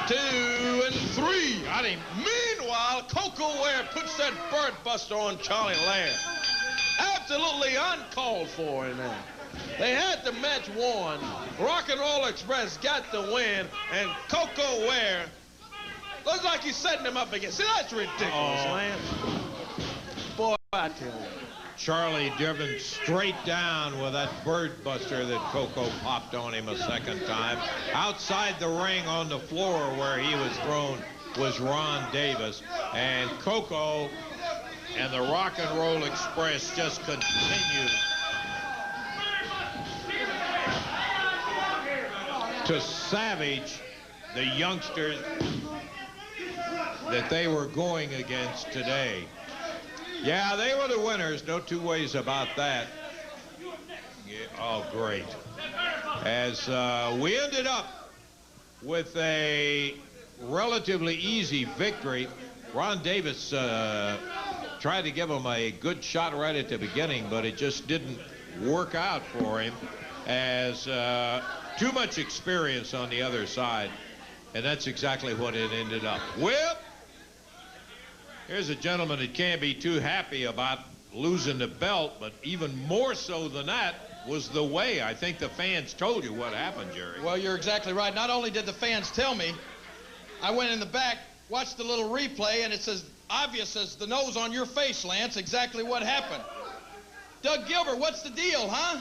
2 and 3. Got him. Meanwhile, Koko Ware puts that bird buster on Charlie Laird. Absolutely uncalled for in there. They had the match won. Rock and Roll Express got the win, and Koko Ware looks like he's setting him up again. See, that's ridiculous, Lance. Boy, I tell you. Charlie driven straight down with that bird buster that Koko popped on him a second time. Outside the ring on the floor where he was thrown was Ron Davis. And Koko and the Rock and Roll Express just continued to savage the youngsters that they were going against today. Yeah, they were the winners, no two ways about that. Yeah, oh, great. As we ended up with a relatively easy victory. Ron Davis tried to give him a good shot right at the beginning, but it just didn't work out for him, as too much experience on the other side, and that's exactly what it ended up with. Here's a gentleman that can't be too happy about losing the belt, but even more so than that was the way. I think the fans told you what happened, Jerry. Well, you're exactly right. Not only did the fans tell me, I went in the back, watched the little replay, and it's as obvious as the nose on your face, Lance, exactly what happened. Doug Gilbert, what's the deal, huh?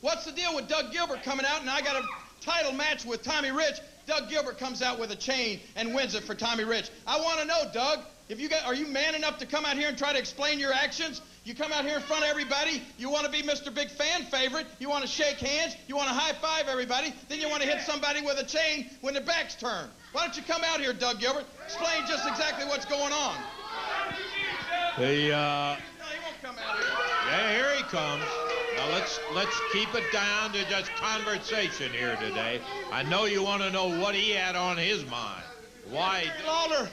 What's the deal with Doug Gilbert coming out, and I got a title match with Tommy Rich? Doug Gilbert comes out with a chain and wins it for Tommy Rich. I want to know, Doug, are you man enough to come out here and try to explain your actions? You come out here in front of everybody, you want to be Mr. Big Fan Favorite, you want to shake hands, you want to high-five everybody, then you want to hit somebody with a chain when their back's turned. Why don't you come out here, Doug Gilbert, explain just exactly what's going on. No, he won't come out here. Yeah, here he comes. Now let's keep it down to just conversation here today. I know you want to know what he had on his mind. Why? Lawler,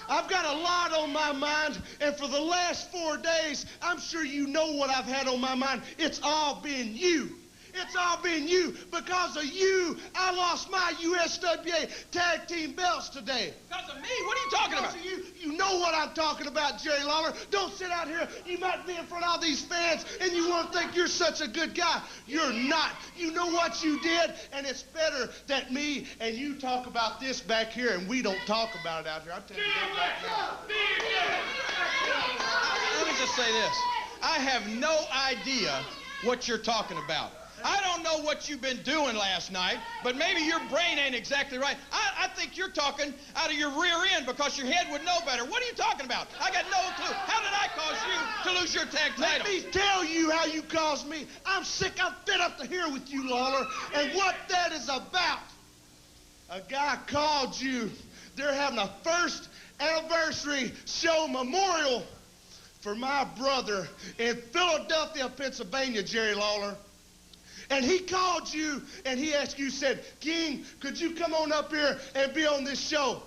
I've got a lot on my mind, and for the last 4 days, I'm sure you know what I've had on my mind. It's all been you. It's all been you. Because of you, I lost my USWA tag team belts today. Because of me? What are you talking about? You. You know what I'm talking about, Jerry Lawler. Don't sit out here. You might be in front of all these fans, and you want to think you're such a good guy. You're not. You know what you did, and it's better that me and you talk about this back here, and we don't talk about it out here. I'm telling you that right now. Let me just say this. I have no idea what you're talking about. I don't know what you've been doing last night, but maybe your brain ain't exactly right. I think you're talking out of your rear end because your head would know better. What are you talking about? I got no clue. How did I cause you to lose your tag title? Let me tell you how you caused me. I'm sick. I'm fed up to here with you, Lawler, and what that is about. A guy called you. They're having a first anniversary show memorial for my brother in Philadelphia, Pennsylvania, Jerry Lawler. And he called you and he asked you, said, King, could you come on up here and be on this show?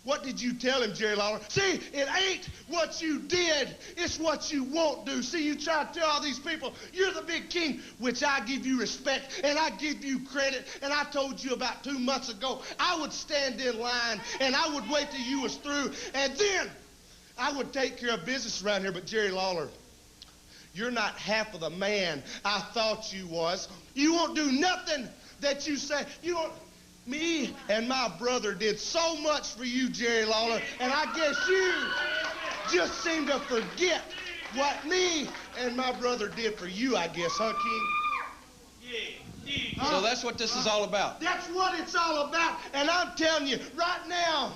What did you tell him, Jerry Lawler? See, it ain't what you did, it's what you won't do. See, you try to tell all these people, you're the big king, which I give you respect and I give you credit. And I told you about 2 months ago, I would stand in line and I would wait till you was through. And then I would take care of business around here. But Jerry Lawler, you're not half of the man I thought you was. You won't do nothing that you say. You don't. Me and my brother did so much for you, Jerry Lawler, and I guess you just seem to forget what me and my brother did for you, I guess, huh, King? So that's what this is all about. That's what it's all about, and I'm telling you right now.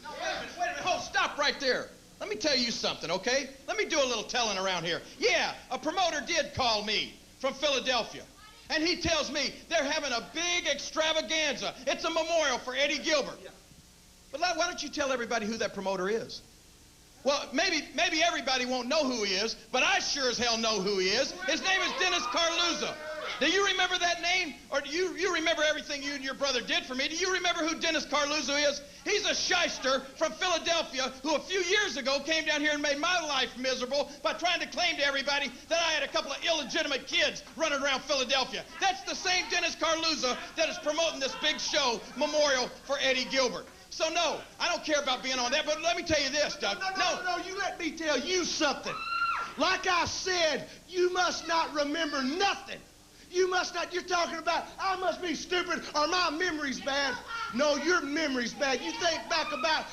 No, wait a minute. Hold, stop right there. Let me tell you something, okay? Let me do a little telling around here. Yeah, a promoter did call me from Philadelphia. And he tells me they're having a big extravaganza. It's a memorial for Eddie Gilbert. But why don't you tell everybody who that promoter is? Well, maybe everybody won't know who he is, but I sure as hell know who he is. His name is Dennis Carluzza. Do you remember that name? Or do you remember everything you and your brother did for me? Do you remember who Dennis Carluzza is? He's a shyster from Philadelphia who a few years ago came down here and made my life miserable by trying to claim to everybody that I had a couple of illegitimate kids running around Philadelphia. That's the same Dennis Carluzza that is promoting this big show memorial for Eddie Gilbert. So no, I don't care about being on that, but let me tell you this, Doug. No, you let me tell you something. Like I said, you must not remember nothing. You must not, you're talking about, I must be stupid or my memory's bad. No, your memory's bad. You think back about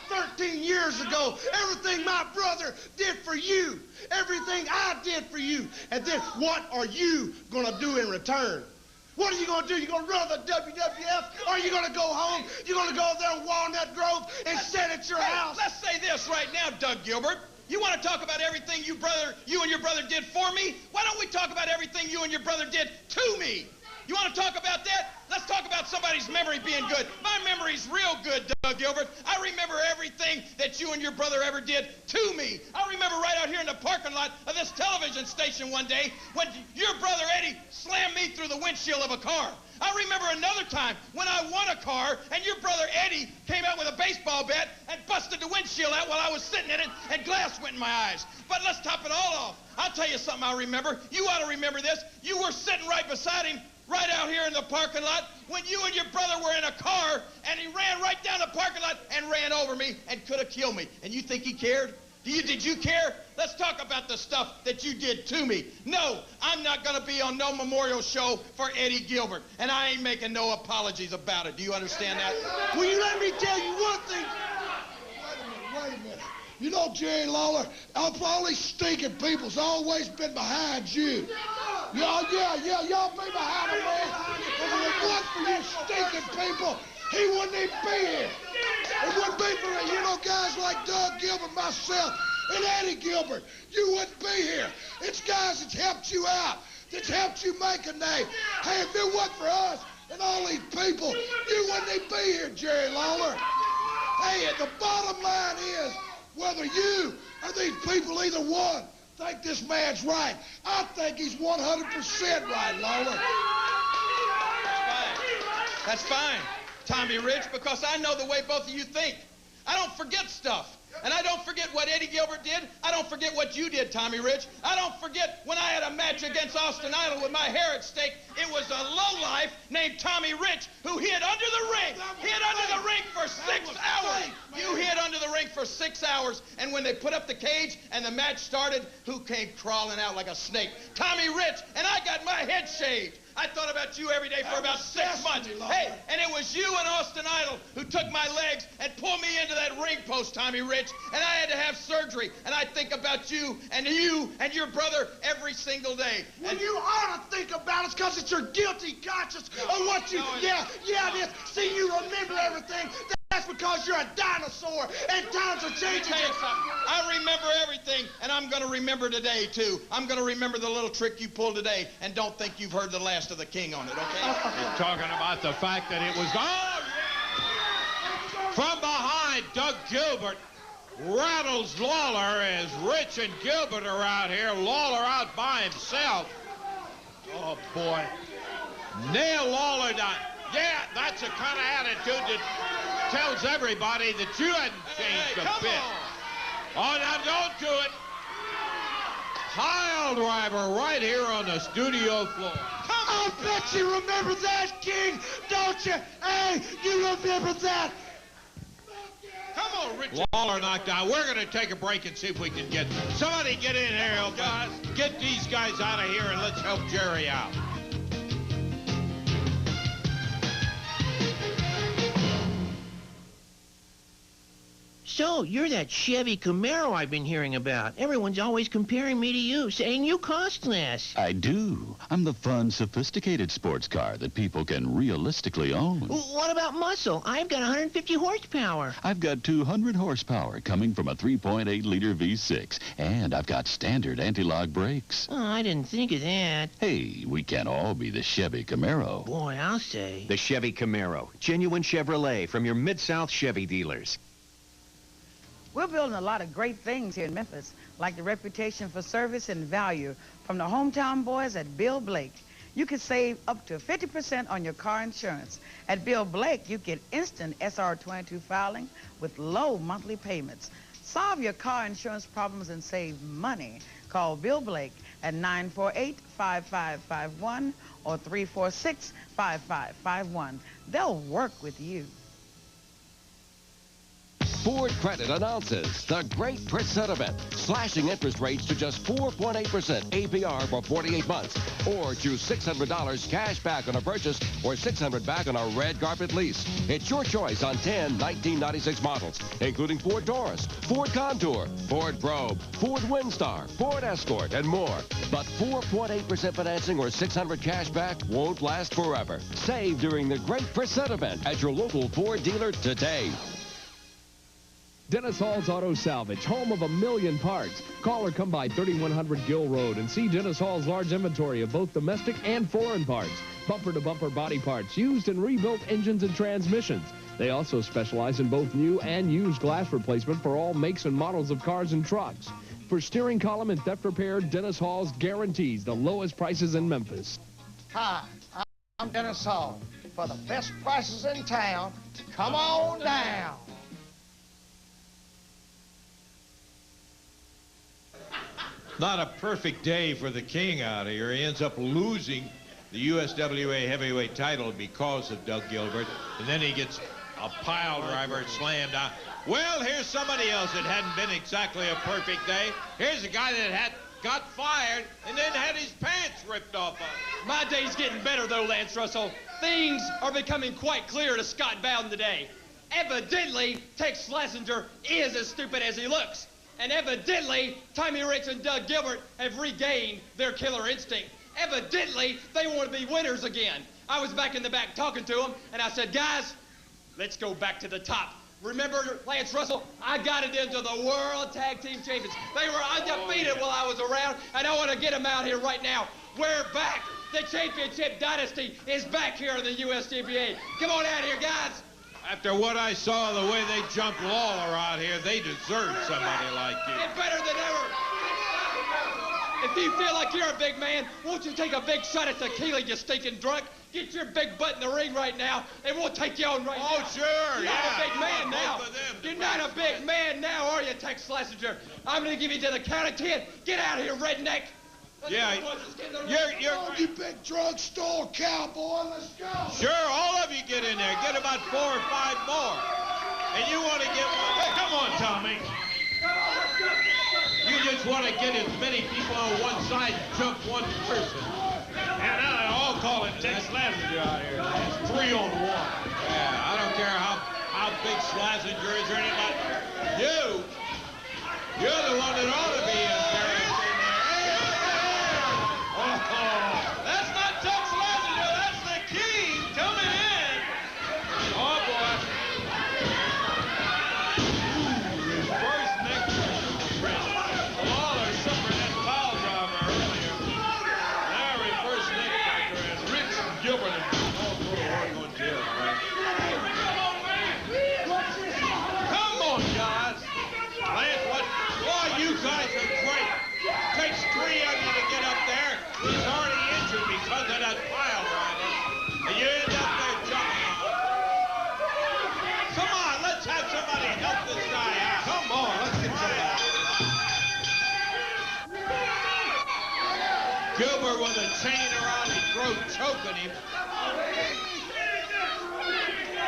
13 years ago, everything my brother did for you, everything I did for you, and then what are you going to do in return? What are you going to do? You going to run the WWF, or are you going to go home? You're going to go there in Walnut Grove and sit at your house? Let's say this right now, Doug Gilbert. You want to talk about everything you and your brother did for me? Why don't we talk about everything you and your brother did to me? You want to talk about that? Let's talk about somebody's memory being good. My memory's real good, Doug Gilbert. I remember everything that you and your brother ever did to me. I remember right out here in the parking lot of this television station one day when your brother Eddie slammed me through the windshield of a car. I remember another time when I won a car and your brother Eddie came out with a baseball bat and busted the windshield out while I was sitting in it and glass went in my eyes. But let's top it all off. I'll tell you something I remember. You ought to remember this. You were sitting right beside him right out here in the parking lot when you and your brother were in a car and he ran right down the parking lot and ran over me and could have killed me. And you think he cared? Did you care? Let's talk about the stuff that you did to me. No, I'm not going to be on no memorial show for Eddie Gilbert, and I ain't making no apologies about it. Do you understand that? Will you let me tell you one thing? Wait a minute. You know, Jerry Lawler, all these stinking people's always been behind you. Yeah, y'all be behind him, man. If it wasn't for you stinking people, he wouldn't even be here. It wouldn't be for, guys like Doug Gilbert, myself, and Eddie Gilbert. You wouldn't be here. It's guys that's helped you out, that's helped you make a name. Hey, if it wasn't for us and all these people, you wouldn't even be here, Jerry Lawler. Hey, and the bottom line is, whether you or these people, either one, think this man's right, I think he's 100% right, Lawler. That's fine, Tommy Rich, because I know the way both of you think. I don't forget stuff. And I don't forget what Eddie Gilbert did. I don't forget what you did, Tommy Rich. I don't forget when I had a match against Austin Idol with my hair at stake. It was a lowlife named Tommy Rich who hid under the ring. Hid under the ring for 6 hours. You hid under the ring for 6 hours. And when they put up the cage and the match started, who came crawling out like a snake? Tommy Rich. And I got my head shaved. I thought about you every day for about 6 months. Hey, and it was you and Austin Idol who took my legs and pulled me into that ring post, Tommy Rich, and I had to have surgery. And I think about you and your brother every single day. Well, you ought to think about it because it's your guilty conscience of what you... Yeah, it is. See, you remember everything. That's because you're a dinosaur, and times are changing. Let me tell you something. I remember everything, and I'm going to remember today, too. I'm going to remember the little trick you pulled today, and don't think you've heard the last of the king on it, okay? You're talking about the fact that it was... Oh, yeah! From behind, Doug Gilbert rattles Lawler as Rich and Gilbert are out here. Lawler out by himself. Oh, boy. Nail Lawler down. Yeah, that's the kind of attitude that tells everybody that you hadn't changed a bit. Oh, now don't do it. Pile driver right here on the studio floor. I bet you remember that, King, don't you? Hey, you remember that? Come on, Richard. Lawler knocked out. We're going to take a break and see if we can get... Somebody get in here, guys. Get these guys out of here and let's help Jerry out. So, you're that Chevy Camaro I've been hearing about. Everyone's always comparing me to you, saying you cost less. I do. I'm the fun, sophisticated sports car that people can realistically own. What about muscle? I've got 150 horsepower. I've got 200 horsepower coming from a 3.8-liter V6, and I've got standard anti-lock brakes. Oh, I didn't think of that. Hey, we can't all be the Chevy Camaro. Boy, I'll say. The Chevy Camaro. Genuine Chevrolet from your Mid-South Chevy dealers. We're building a lot of great things here in Memphis, like the reputation for service and value from the hometown boys at Bill Blake. You can save up to 50% on your car insurance. At Bill Blake, you get instant SR22 filing with low monthly payments. Solve your car insurance problems and save money. Call Bill Blake at 948-5551 or 346-5551. They'll work with you. Ford Credit announces the Great Percent Event, slashing interest rates to just 4.8% APR for 48 months, or choose $600 cash back on a purchase or $600 back on a red carpet lease. It's your choice on 10 1996 models, including Ford Taurus, Ford Contour, Ford Probe, Ford Windstar, Ford Escort, and more. But 4.8% financing or $600 cash back won't last forever. Save during the Great Percent Event at your local Ford dealer today. Dennis Hall's Auto Salvage, home of 1,000,000 parts. Call or come by 3100 Gill Road and see Dennis Hall's large inventory of both domestic and foreign parts. Bumper-to-bumper body parts, used and rebuilt engines and transmissions. They also specialize in both new and used glass replacement for all makes and models of cars and trucks. For steering column and theft repair, Dennis Hall's guarantees the lowest prices in Memphis. Hi, I'm Dennis Hall. For the best prices in town, come on down. Not a perfect day for the king out here. He ends up losing the USWA heavyweight title because of Doug Gilbert, and then he gets a pile driver slammed out. Well, here's somebody else that hadn't been exactly a perfect day. Here's a guy that got fired and then had his pants ripped off of him. My day's getting better, though, Lance Russell. Things are becoming quite clear to Scott Bowden today. Evidently, Tex Slazenger is as stupid as he looks. And evidently, Tommy Rich and Doug Gilbert have regained their killer instinct. Evidently, they want to be winners again. I was back in the back talking to them, and I said, guys, let's go back to the top. Remember, Lance Russell, I got it into the World Tag Team Champions. They were undefeated while I was around, and I want to get them out here right now. We're back. The championship dynasty is back here in the USWA. Come on out here, guys. After what I saw, the way they jumped Lawler out here, they deserve somebody like you. Get better than ever. If you feel like you're a big man, won't you take a big shot at tequila, you stinking drunk? Get your big butt in the ring right now, and we'll take you on right now. Oh, sure, You're not a big man now. You're not a big man now, are you, Tex Slazenger? I'm going to give you to the count of 10. Get out of here, redneck. Yeah, you're... You big drugstore cowboy, let's go. Sure, all of you get in there. Get about 4 or 5 more. And you want to get... Hey, come on, Tommy. You just want to get as many people on one side and jump one person. And now they all call it Tex Slazenger out here. It's 3 on 1. Yeah, I don't care how big Slazenger is or anybody. You're the one that ought to be in there. That's not Tex Slazenger, that's the king coming in. Oh, boy. Ooh, his first neck pressure. Lawler suffered that foul driver earlier. Now reverse neck breaker, and Rich Gilbert and all go to work on Jill, right? Come on, guys. Lance, what? Boy, you guys are great. Takes 3 of you to get up there. He's already injured because of that pile driver. And you end up there jumping. Come on, let's have somebody help this guy out. Come on, let's get somebody. Gilbert with a chain around his throat, choking him.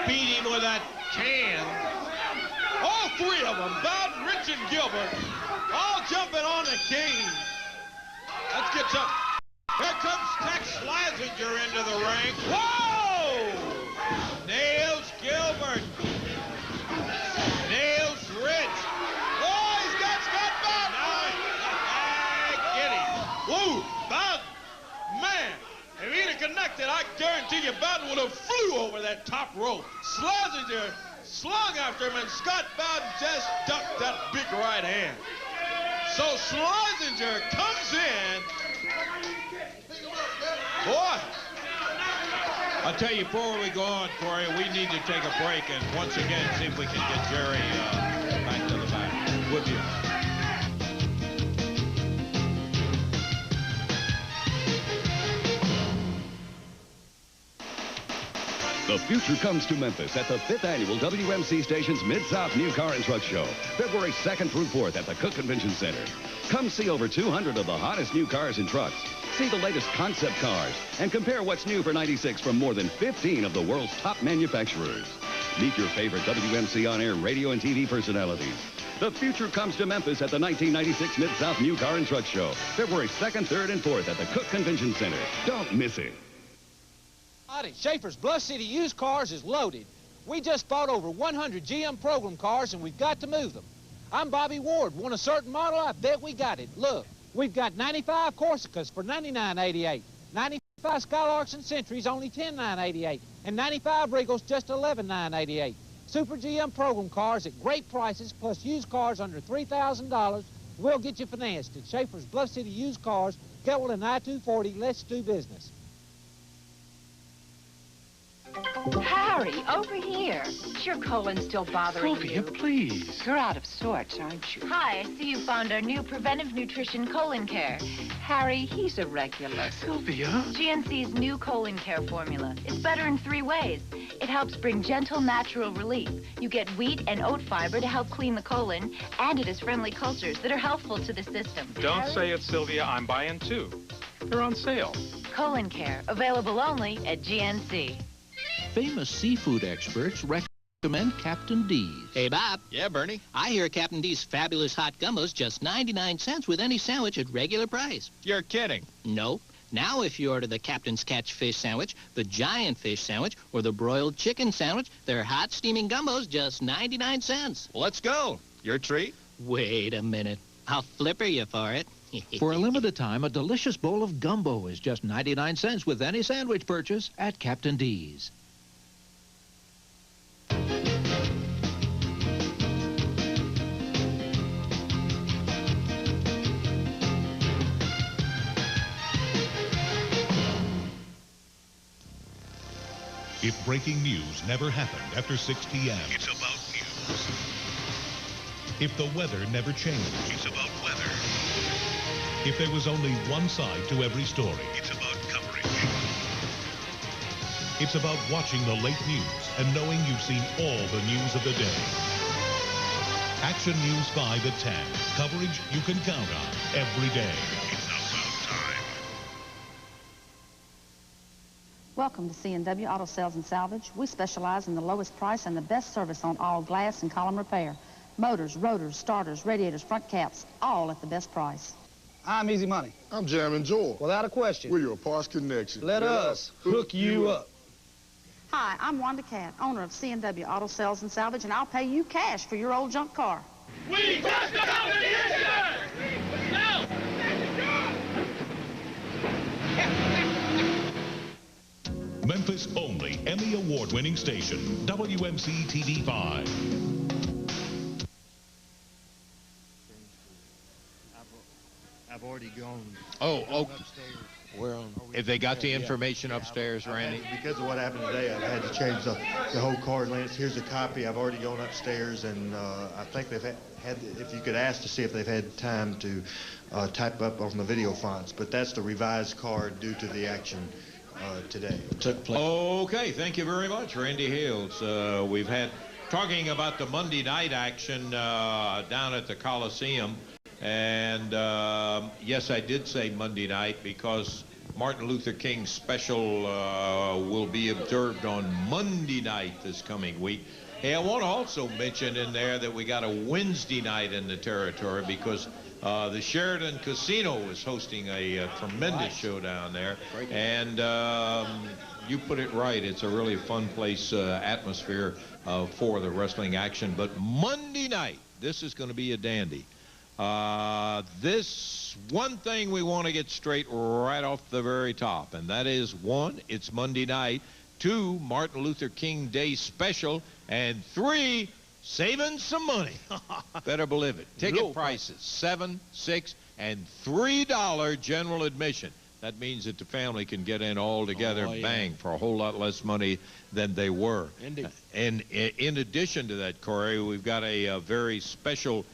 Beat him with that can. All 3 of them, Bowden, Rich, and Gilbert, all jumping on the king. Let's get some. Here comes Tex Slazenger into the ring. Whoa! Nails Gilbert. Nails Rich. Oh, he's got Scott Bowden. Get him. Whoa, Bowden. Man, if he'd have connected, I guarantee you Bowden would have flew over that top rope. Slazenger slung after him, and Scott Bowden just ducked that big right hand. So Slazenger comes in. Boy. I'll tell you, before we go on, Corey, we need to take a break and once again see if we can get Jerry back to the back. Would you? The future comes to Memphis at the 5th Annual WMC Station's Mid-South New Car and Truck Show, February 2nd through 4th at the Cook Convention Center. Come see over 200 of the hottest new cars and trucks. See the latest concept cars and compare what's new for '96 from more than 15 of the world's top manufacturers. Meet your favorite WMC on-air radio and TV personalities. The future comes to Memphis at the 1996 Mid-South New Car and Truck Show, February 2nd, 3rd, and 4th at the Cook Convention Center. Don't miss it. Howdy, Schaefer's Bluff City Used Cars is loaded. We just bought over 100 GM program cars, and we've got to move them. I'm Bobby Ward. Want a certain model? I bet we got it. Look, we've got 95 Corsicas for $99.88, 95 Skylarks and Centuries only $10,988, and 95 Regals just $11,988. Super GM program cars at great prices, plus used cars under $3,000. We'll get you financed at Schaefer's Bluff City Used Cars, Getwell and I-240. Let's do business. Harry, over here. Is your colon still bothering you? Sylvia, please. You're out of sorts, aren't you? Hi, I see you found our new preventive nutrition colon care. Harry, he's a regular. Sylvia? GNC's new colon care formula. It's better in 3 ways. It helps bring gentle, natural relief. You get wheat and oat fiber to help clean the colon, and it has friendly cultures that are helpful to the system. Don't say it, Sylvia. I'm buying 2. They're on sale. Colon care, available only at GNC. Famous seafood experts recommend Captain D's. Hey, Bob. Yeah, Bernie? I hear Captain D's fabulous hot gumbo's just 99 cents with any sandwich at regular price. You're kidding. No. Now if you order the Captain's Catch Fish Sandwich, the Giant Fish Sandwich, or the Broiled Chicken Sandwich, their hot steaming gumbo's just 99 cents. Well, let's go. Your treat? Wait a minute. I'll flipper you for it. For a limited time, a delicious bowl of gumbo is just 99 cents with any sandwich purchase at Captain D's. If breaking news never happened after 6 p.m., it's about news. If the weather never changed, it's about weather. If there was only one side to every story, it's about coverage. It's about watching the late news and knowing you've seen all the news of the day. Action News 5 at 10. Coverage you can count on every day. It's about time. Welcome to C&W Auto Sales and Salvage. We specialize in the lowest price and the best service on all glass and column repair. Motors, rotors, starters, radiators, front caps, all at the best price. I'm Easy Money. I'm Jammin' Joel. Without a question. We're your parts connection. Let us hook you up. Hi, I'm Wanda Cat, owner of C&W Auto Sales and Salvage, and I'll pay you cash for your old junk car. We got the competition! Now! Memphis' only Emmy Award-winning station, WMC TV5. I've already gone. Oh, upstairs. Where on? If they got the information upstairs, Randy? Because of what happened today, I've had to change the whole card, Lance. Here's a copy. I've already gone upstairs, and I think they've had, if you could ask to see if they've had time to type up on the video fonts. But that's the revised card due to the action today. Took place. Okay, thank you very much, Randy Hales. We've had, talking about the Monday night action down at the Coliseum. And yes, I did say Monday night because Martin Luther King special will be observed on Monday night this coming week. Hey, I want to also mention in there that we got a Wednesday night in the territory because the Sheraton Casino is hosting a tremendous show down there. And you put it right. It's a really fun place, atmosphere for the wrestling action. But Monday night, this is going to be a dandy. This one thing we want to get straight right off the very top, and that is, 1, it's Monday night, 2, Martin Luther King Day special, and 3, saving some money. Better believe it. Ticket prices, $7, $6, and $3 general admission. That means that the family can get in all together, bang, for a whole lot less money than they were. Indeed. And in addition to that, Corey, we've got a very special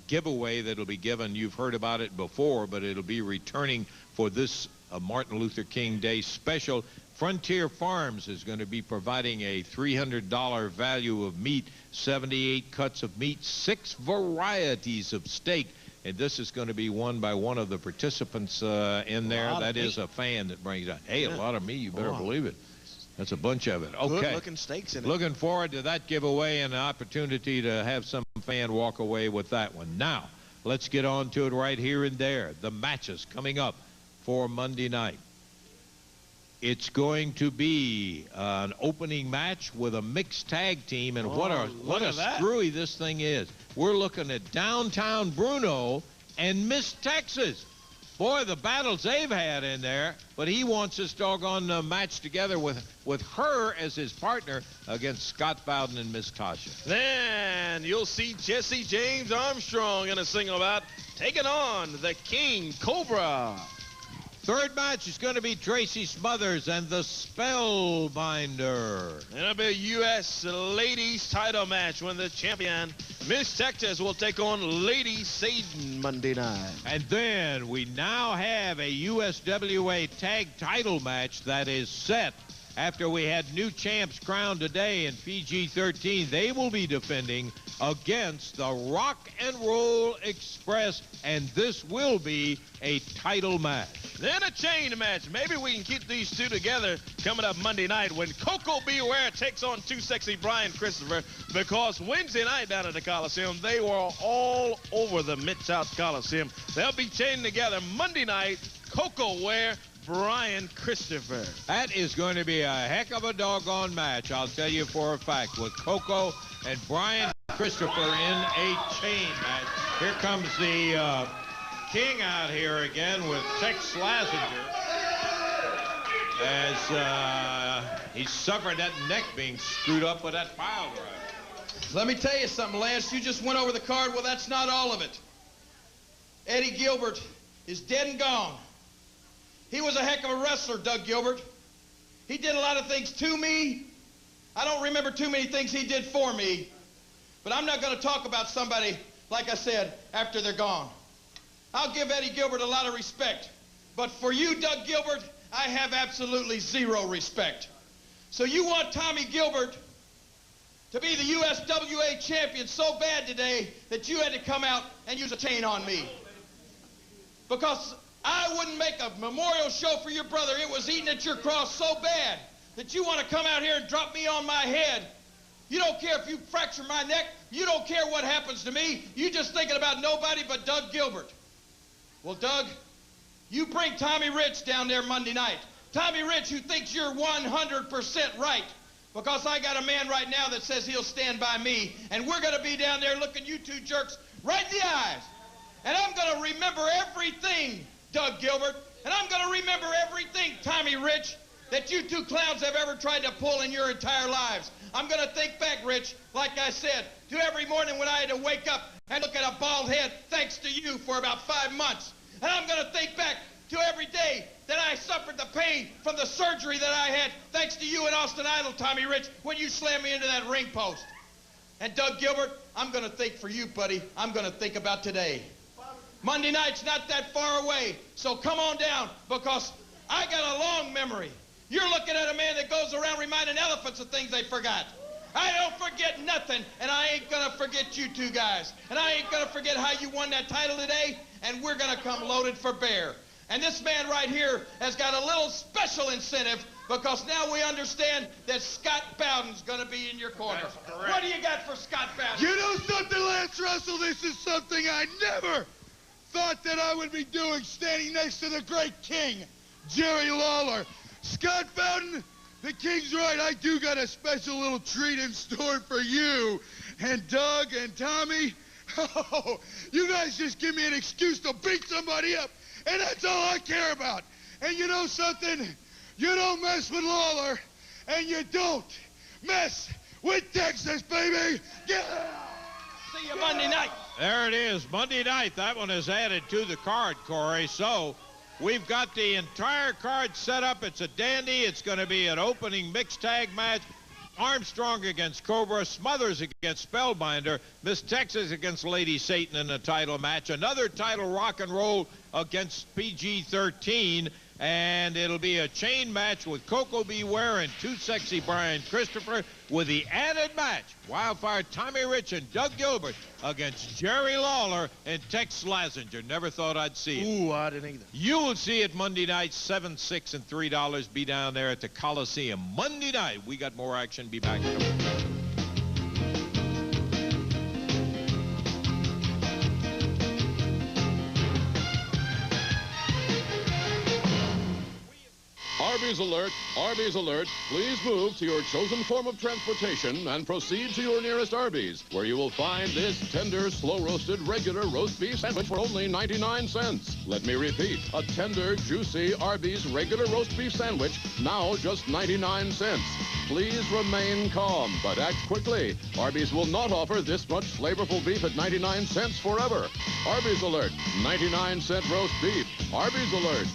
giveaway that'll be given. You've heard about it before, but it'll be returning for this Martin Luther King Day special. Frontier Farms is going to be providing a $300 value of meat, 78 cuts of meat, 6 varieties of steak, and this is going to be won by one of the participants in there. That is a fan that brings it. Hey, a lot of meat, you better believe it. That's a bunch of it. Okay. Good-looking steaks in it. Looking forward to that giveaway and an opportunity to have some fan walk away with that one. Now, let's get on to it right here and there. The matches coming up for Monday night. It's going to be an opening match with a mixed tag team, and what a screwy this thing is. We're looking at Downtown Bruno and Miss Texas. Boy, the battles they've had in there, but he wants this doggone match together with her as his partner against Scott Bowden and Miss Tasha. Then you'll see Jesse James Armstrong in a single bout taking on the King Cobra. Third match is going to be Tracy Smothers and the Spellbinder. It'll be a U.S. Ladies title match when the champion, Miss Texas, will take on Lady Satan Monday night. And then we now have a USWA tag title match that is set after we had new champs crowned today in PG-13. They will be defending against the Rock and Roll Express, and this will be a title match. Then a chain match. Maybe we can keep these two together coming up Monday night when Koko B Ware takes on Too Sexy Brian Christopher, because Wednesday night down at the Coliseum, they were all over the Mid-South Coliseum. They'll be chained together Monday night, Koko Ware, Brian Christopher. That is going to be a heck of a doggone match, I'll tell you for a fact, with Koko and Brian Christopher in a chain match. Here comes the King out here again with Tex Slazenger as he suffered that neck being screwed up with that pile driver. Let me tell you something, Lance. You just went over the card. Well, that's not all of it. Eddie Gilbert is dead and gone. He was a heck of a wrestler, Doug Gilbert. He did a lot of things to me. I don't remember too many things he did for me. But I'm not going to talk about somebody, like I said, after they're gone. I'll give Eddie Gilbert a lot of respect. But for you, Doug Gilbert, I have absolutely zero respect. So you want Tommy Gilbert to be the USWA champion so bad today that you had to come out and use a chain on me. Because I wouldn't make a memorial show for your brother. It was eating at your cross so bad that you want to come out here and drop me on my head. You don't care if you fracture my neck. You don't care what happens to me. You just thinking about nobody but Doug Gilbert. Well, Doug, you bring Tommy Rich down there Monday night. Tommy Rich, who thinks you're 100% right. Because I got a man right now that says he'll stand by me, and we're going to be down there looking you two jerks right in the eyes. And I'm going to remember everything, Doug Gilbert, and I'm going to remember everything, Tommy Rich, that you two clowns have ever tried to pull in your entire lives. I'm going to think back, Rich, like I said, to every morning when I had to wake up and look at a bald head thanks to you for about 5 months. And I'm going to think back to every day that I suffered the pain from the surgery that I had thanks to you and Austin Idol, Tommy Rich, when you slammed me into that ring post. And Doug Gilbert, I'm going to think for you, buddy. I'm going to think about today. Monday night's not that far away, so come on down because I got a long memory. You're looking at a man that goes around reminding elephants of things they forgot. I don't forget nothing, and I ain't gonna forget you two guys. And I ain't gonna forget how you won that title today, and we're gonna come loaded for bear. And this man right here has got a little special incentive because now we understand that Scott Bowden's gonna be in your corner. What do you got for Scott Bowden? You know something, Lance Russell? This is something I never thought that I would be doing, standing next to the great king, Jerry Lawler. Scott Bowden, the king's right. I do got a special little treat in store for you. And Doug and Tommy, oh, you guys just give me an excuse to beat somebody up, and that's all I care about. And you know something? You don't mess with Lawler, and you don't mess with Texas, baby. Yeah. See you Monday night. There it is, Monday night. That one is added to the card, Corey. So we've got the entire card set up. It's a dandy. It's going to be an opening mixed tag match. Armstrong against Cobra, Smothers against Spellbinder, Miss Texas against Lady Satan in a title match. Another title rock and roll against PG-13. And it'll be a chain match with Koko B Ware and Too Sexy Brian Christopher with the added match, Wildfire Tommy Rich and Doug Gilbert against Jerry Lawler and Tex Slazenger. Never thought I'd see it. Ooh, I didn't either. You will see it Monday night, $7, $6, and $3. Be down there at the Coliseum Monday night. We got more action. Be back in a minute. Arby's alert, Arby's alert. Please move to your chosen form of transportation and proceed to your nearest Arby's, where you will find this tender, slow-roasted, regular roast beef sandwich for only 99 cents. Let me repeat, a tender, juicy Arby's regular roast beef sandwich, now just 99 cents. Please remain calm, but act quickly. Arby's will not offer this much flavorful beef at 99 cents forever. Arby's alert, 99-cent roast beef. Arby's alert.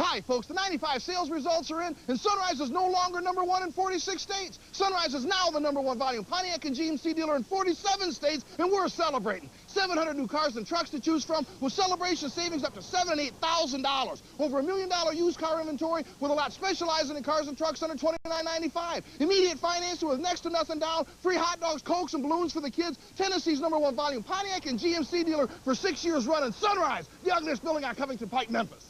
Hi, folks. The 95 sales results are in, and Sunrise is no longer #1 in 46 states. Sunrise is now the #1 volume Pontiac and GMC dealer in 47 states, and we're celebrating. 700 new cars and trucks to choose from with celebration savings up to $7,000 and $8,000. Over $1 million used car inventory with a lot specializing in cars and trucks under $29.95. Immediate financing with next to nothing down. Free hot dogs, Cokes, and balloons for the kids. Tennessee's #1 volume Pontiac and GMC dealer for 6 years running. Sunrise, the ugliest building on Covington Pike, Memphis.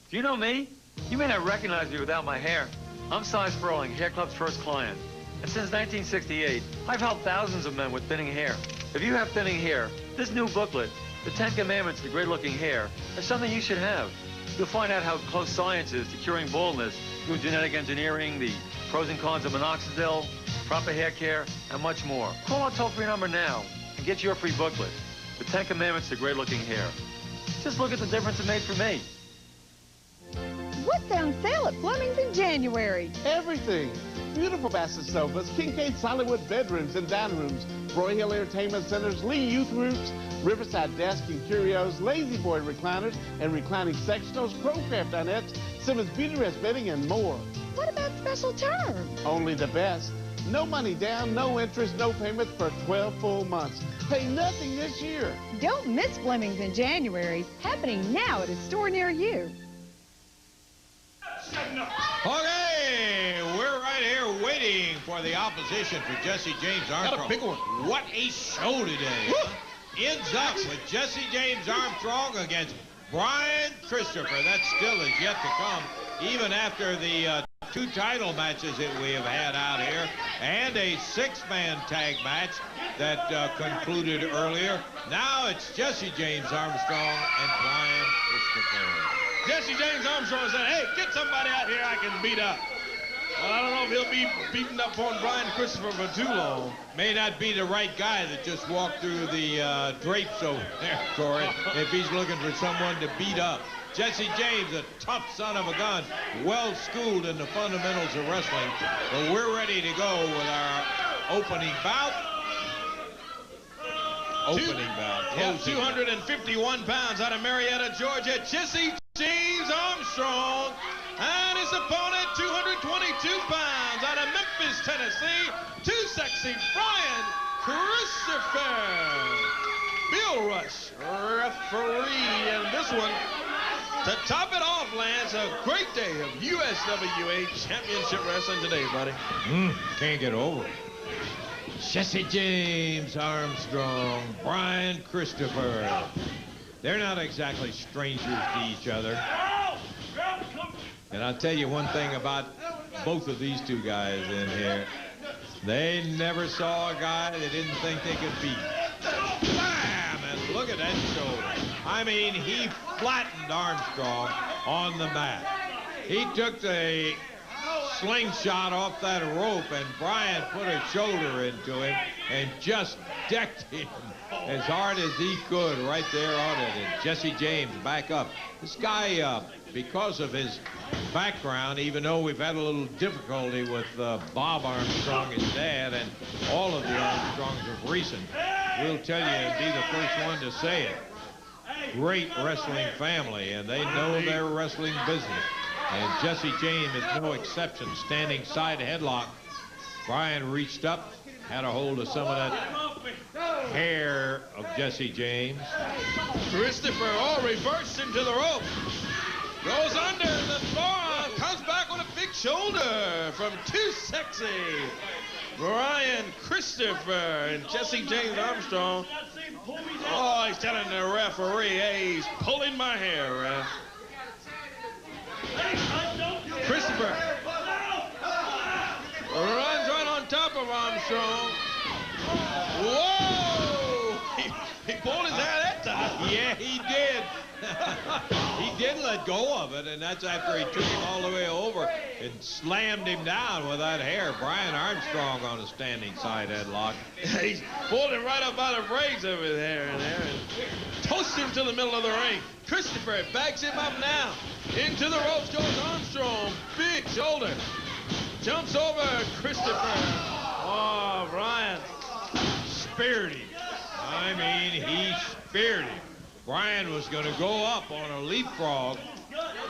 Do you know me? You may not recognize me without my hair. I'm Cy Sperling, Hair Club's first client. And since 1968, I've helped thousands of men with thinning hair. If you have thinning hair, this new booklet, The 10 Commandments to Great-Looking Hair, is something you should have. You'll find out how close science is to curing baldness through genetic engineering, the pros and cons of minoxidil, proper hair care, and much more. Call our toll-free number now and get your free booklet, The 10 Commandments to Great-Looking Hair. Just look at the difference it made for me. What's on sale at Fleming's in January? Everything. Beautiful Bassett sofas, Kincaid Solidwood bedrooms and dining rooms, Roy Hill Entertainment Centers, Lee Youth Groups, Riverside Desk and Curios, Lazy Boy recliners and reclining sectionals, Crowcraft dinettes, Simmons Beauty Rest bedding, and more. What about special terms? Only the best. No money down, no interest, no payments for 12 full months. Pay nothing this year. Don't miss Fleming's in January. Happening now at a store near you. Okay, we're right here waiting for the opposition for Jesse James Armstrong. Got a big one. What a show today. Ends up with Jesse James Armstrong against Brian Christopher. That still is yet to come, even after the 2 title matches that we have had out here and a 6-man tag match that concluded earlier. Now it's Jesse James Armstrong and Brian Christopher. Jesse James Armstrong said, hey, get somebody out here I can beat up. Well, I don't know if he'll be beating up on Brian Christopher for too long. May not be the right guy that just walked through the drapes over there, Corey, if he's looking for someone to beat up. Jesse James, a tough son of a gun, well-schooled in the fundamentals of wrestling. But we're ready to go with our opening bout. Yeah, 251 pounds out of Marietta, Georgia, Jesse James Armstrong. And his opponent, 222 pounds out of Memphis, Tennessee, too sexy, Brian Christopher. Bill Rush, referee, and this one, to top it off, Lance, a great day of USWA Championship Wrestling today, buddy. Can't get over it. Jesse James Armstrong, Brian Christopher. They're not exactly strangers to each other. And I'll tell you one thing about both of these two guys in here. They never saw a guy they didn't think they could beat. Bam! And look at that shoulder. I mean, he flattened Armstrong on the mat. He took the slingshot off that rope, and Brian put a shoulder into him and just decked him as hard as he could right there on it. And Jesse James back up. This guy, because of his background, even though we've had a little difficulty with Bob Armstrong, his dad, and all of the Armstrongs of recent, we'll tell you and be the first one to say it. Great wrestling family, and they know their wrestling business. And Jesse James is no exception, standing side headlock. Brian reached up, had a hold of some of that hair of Jesse James. Christopher reversed into the rope. Goes under the forearm, comes back with a big shoulder from Too Sexy. Brian Christopher and Jesse James Armstrong. Oh, he's telling the referee, hey, he's pulling my hair, ref. Christopher runs right on top of Armstrong. Whoa! He pulled his hair that time. Yeah, he did. He did let go of it, and that's after he took him all the way over and slammed him down with that hair. Brian Armstrong on a standing side headlock. He pulled him right up by the braids over there and tossed him to the middle of the ring. Christopher backs him up now. Into the ropes goes Armstrong. Big shoulder. Jumps over Christopher. Oh, Brian speared him. I mean, he speared him. Brian was going to go up on a leapfrog.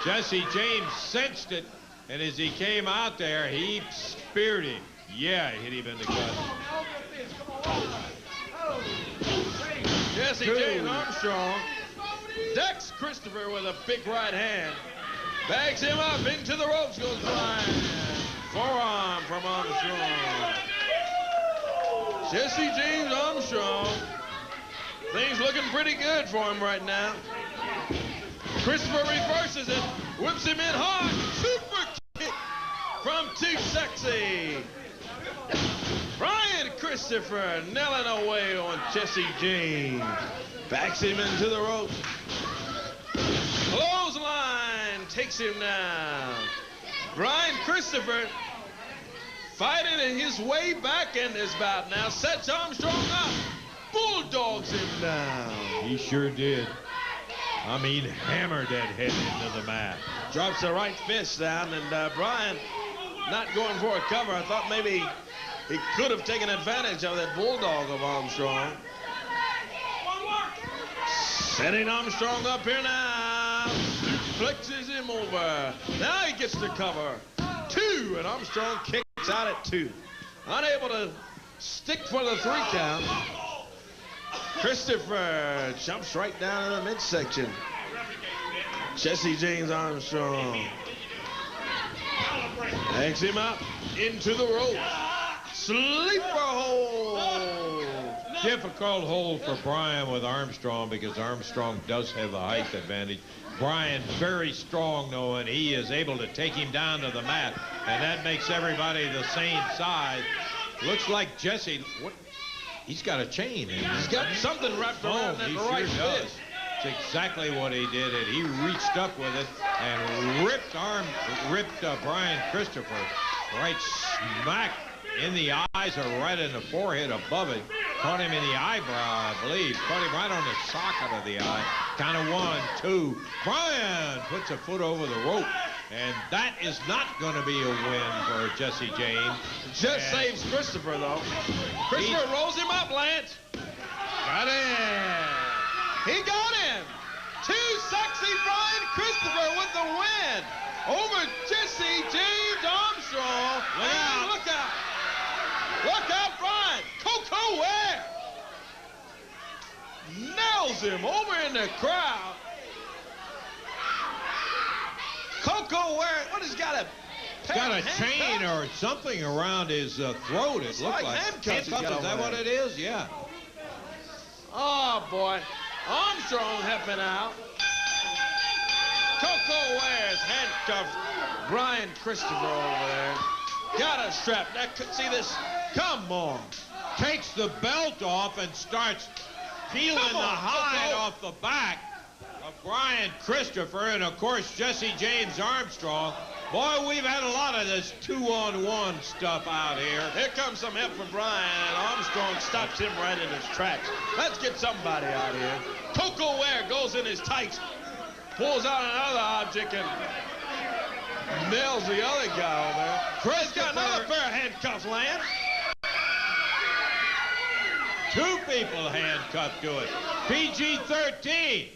Jesse James sensed it, and as he came out there, he speared him. Yeah, he hit him in the gut. Jesse James Armstrong decks Christopher with a big right hand. Bags him up into the ropes, goes Brian. Forearm from Armstrong. Jesse James Armstrong. Things looking pretty good for him right now. Christopher reverses it, whips him in hard. Super kick from Too Sexy. Brian Christopher nailing away on Jesse James. Backs him into the ropes. Clothesline takes him down. Brian Christopher fighting his way back in this bout now. Sets Armstrong up. Bulldogs him down. He sure did. I mean, hammered that head into the mat. Drops the right fist down, and Brian not going for a cover. I thought maybe he could have taken advantage of that bulldog of Armstrong. Setting Armstrong up here now. Flexes him over. Now he gets the cover. 2, and Armstrong kicks out at 2. Unable to stick for the 3 count. Christopher jumps right down in the midsection. Jesse James Armstrong Takes him up into the rope. Sleeper hold. Difficult hold for Brian with Armstrong because Armstrong does have the height advantage. Brian very strong, though, and he is able to take him down to the mat, and that makes everybody the same size. Looks like Jesse, he's got a chain in. He's got something wrapped around that right fist. It's exactly what he did, and he reached up with it and ripped Brian Christopher right smack in the eyes or right in the forehead above it. Caught him in the eyebrow, I believe. Caught him right on the socket of the eye. Count of 1, 2. Brian puts a foot over the rope, and that is not going to be a win for Jesse James. Just saves Christopher, though. Christopher rolls him up, Lance. Got him. He got him. Too sexy Brian Christopher with the win over Jesse James Armstrong. Look out. Look out. Look out, Brian. Koko Ware nails him over in the crowd. Koko Ware, what has got a chain or something around his throat, it looked like. Handcuffs. Is that what it is? Yeah. Oh, boy. Armstrong helping out. Koko Ware's handcuffed Brian Christopher over there. Got a strap. See this? Come on. Takes the belt off and starts peeling the hide off the back of Brian Christopher and, of course, Jesse James Armstrong. Boy, we've had a lot of this 2-on-1 stuff out here. Here comes some help from Brian, and Armstrong stops him right in his tracks. Let's get somebody out here. Koko Ware goes in his tights, pulls out another object, and nails the other guy over there. He's got another pair of handcuffs, Lance. 2 people handcuffed to it. PG-13.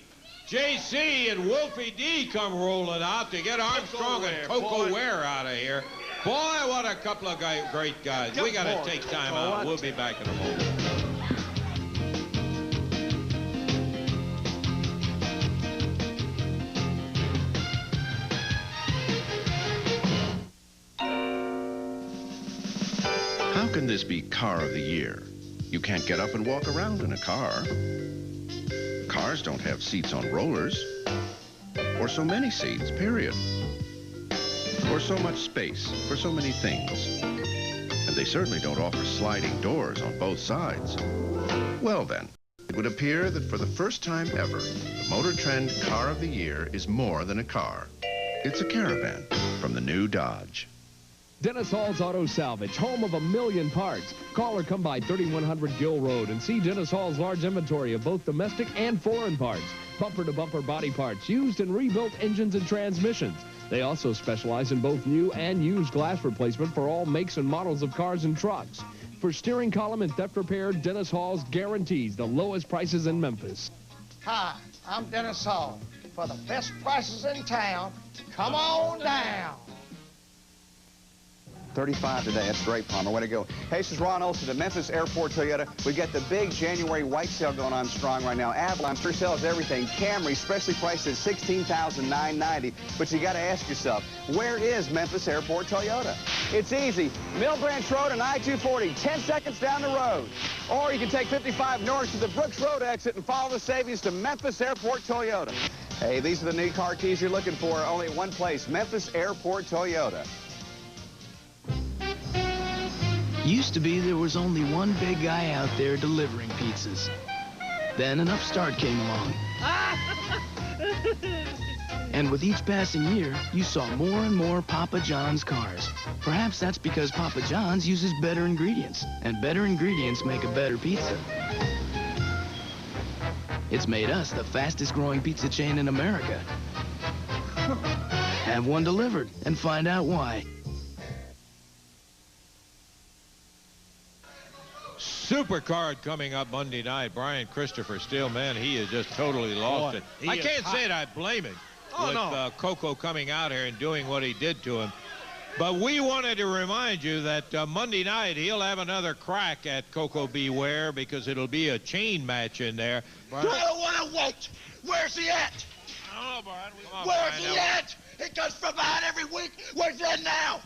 JC and Wolfie D come rolling out to get Armstrong and Koko Ware out of here. Boy, what a couple of great guys. We got to take time out. We'll be back in a moment. How can this be car of the year? You can't get up and walk around in a car. Cars don't have seats on rollers, or so many seats, period. Or so much space for so many things. And they certainly don't offer sliding doors on both sides. Well then, it would appear that for the first time ever, the Motor Trend Car of the Year is more than a car. It's a caravan from the new Dodge. Dennis Hall's Auto Salvage, home of 1 million parts. Call or come by 3100 Gill Road and see Dennis Hall's large inventory of both domestic and foreign parts. Bumper-to-bumper body parts, used and rebuilt engines and transmissions. They also specialize in both new and used glass replacement for all makes and models of cars and trucks. For steering column and theft repair, Dennis Hall's guarantees the lowest prices in Memphis. Hi, I'm Dennis Hall. For the best prices in town, come on down. 35 today. That's great, Palmer. Way to go. Hey, this is Ron Olson at Memphis Airport Toyota. We've got the big January white sale going on strong right now. Avalon, free sales, everything. Camry, specially priced at $16,990. But you got to ask yourself, where is Memphis Airport Toyota? It's easy. Mill Branch Road and I-240, 10 seconds down the road. Or you can take 55 north to the Brooks Road exit and follow the savings to Memphis Airport Toyota. Hey, these are the new car keys you're looking for. Only at one place, Memphis Airport Toyota. Used to be there was only one big guy out there delivering pizzas. Then an upstart came along. And with each passing year, you saw more and more Papa John's cars. Perhaps that's because Papa John's uses better ingredients, and better ingredients make a better pizza. It's made us the fastest growing pizza chain in America. Have one delivered and find out why. Supercard coming up Monday night. Brian Christopher Steele, man, he has just totally lost it. I can't say that I blame him with Koko coming out here and doing what he did to him. But we wanted to remind you that Monday night he'll have another crack at Koko B Ware because it'll be a chain match in there. I don't want to wait. Where's he at? I don't know, Brian. Where's he at? He comes from behind every week. Where's Ed now?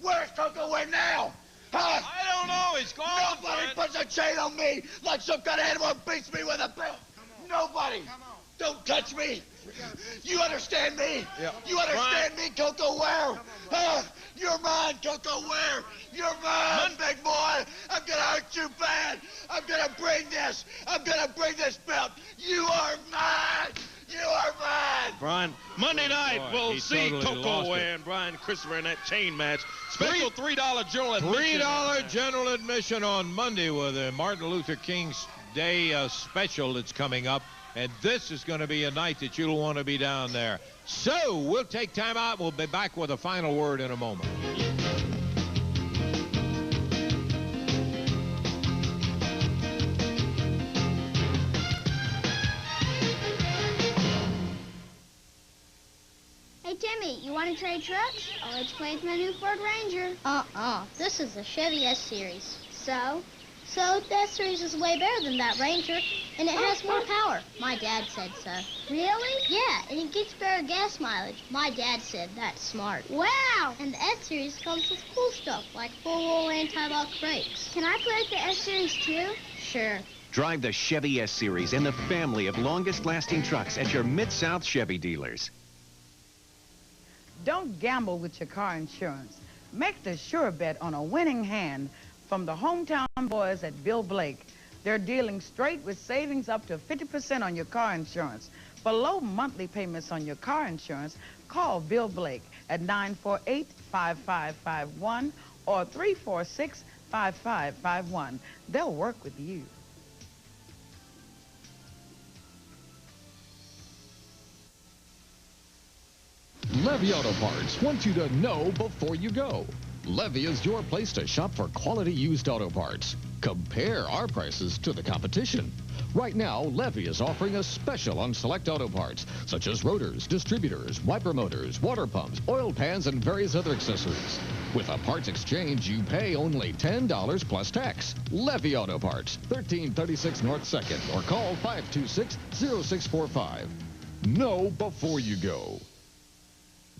Where's Koko Ware now? Huh? I don't know. He's gone. Nobody puts a chain on me like some kind of animal and beats me with a belt. Nobody. Don't touch me. You understand me? Yep. You understand me, Koko Ware? You're mine, Koko Ware. You're mine, big boy. I'm gonna hurt you bad. I'm gonna bring this. I'm gonna bring this belt. You are mine. You are mine. Brian, Monday night we'll see totally Koko Ware and Brian Christopher in that chain match. Special $3 general admission. $3 general admission on Monday with a Martin Luther King's Day special that's coming up. And this is going to be a night that you'll want to be down there. So we'll take time out. We'll be back with a final word in a moment. Hey, Timmy, you want to trade trucks? I'll let you play with my new Ford Ranger. This is the Chevy S-Series. So the S-Series is way better than that Ranger, and it has more power. My dad said so. Really? Yeah, and it gets better gas mileage. My dad said that's smart. Wow! And the S-Series comes with cool stuff, like full-roll anti-lock brakes. Can I play with the S-Series too? Sure. Drive the Chevy S-Series and the family of longest-lasting trucks at your Mid-South Chevy dealers. Don't gamble with your car insurance. Make the sure bet on a winning hand from the hometown boys at Bill Blake. They're dealing straight with savings up to 50% on your car insurance. For low monthly payments on your car insurance, call Bill Blake at 948-5551 or 346-5551. They'll work with you. Levy Auto Parts wants you to know before you go. Levy is your place to shop for quality used auto parts. Compare our prices to the competition. Right now, Levy is offering a special on select auto parts, such as rotors, distributors, wiper motors, water pumps, oil pans, and various other accessories. With a parts exchange, you pay only $10 plus tax. Levy Auto Parts, 1336 North 2nd, or call 526-0645. Know before you go.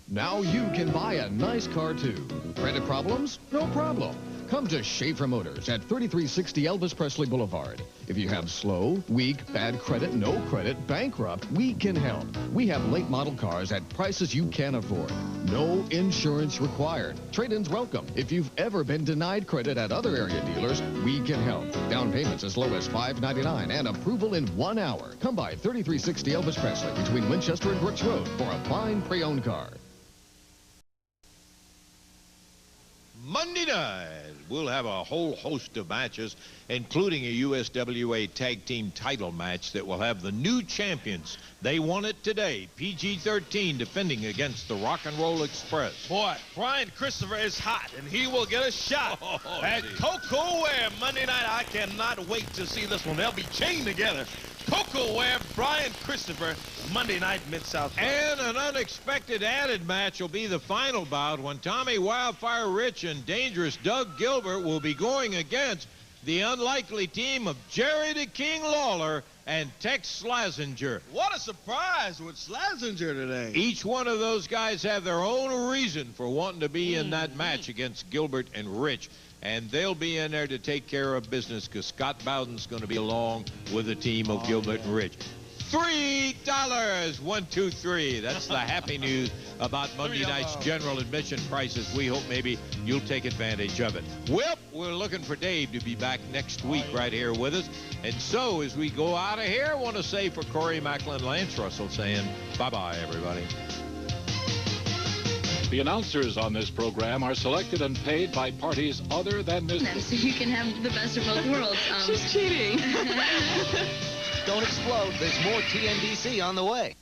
Now you can buy a nice car, too. Credit problems? No problem. Come to Schaefer Motors at 3360 Elvis Presley Boulevard. If you have slow, weak, bad credit, no credit, bankrupt, we can help. We have late model cars at prices you can afford. No insurance required. Trade-ins welcome. If you've ever been denied credit at other area dealers, we can help. Down payments as low as $5.99 and approval in 1 hour. Come by 3360 Elvis Presley between Winchester and Brooks Road for a fine pre-owned car. Monday night, we'll have a whole host of matches, including a USWA Tag Team title match that will have the new champions. They won it today. PG-13 defending against the Rock and Roll Express. Boy, Brian Christopher is hot, and he will get a shot at Koko Ware Monday night. I cannot wait to see this one. They'll be chained together. Koko Ware, Brian Christopher, Monday night, Mid-South. And an unexpected added match will be the final bout when Tommy Wildfire Rich and Dangerous Doug Gilbert will be going against the unlikely team of Jerry the King Lawler and Tex Slazenger. What a surprise with Slazenger today. Each one of those guys have their own reason for wanting to be in that match against Gilbert and Rich. And they'll be in there to take care of business because Scott Bowden's going to be along with the team of Gilbert and Rich. $3, 1, 2, 3. That's the happy news about Monday night's general admission prices. We hope maybe you'll take advantage of it. Well, we're looking for Dave to be back next week right here with us. And so as we go out of here, I want to say for Corey Macklin, Lance Russell saying bye-bye, everybody. The announcers on this program are selected and paid by parties other than Ms. So you can have the best of both worlds. She's cheating. Don't explode. There's more TNBC on the way.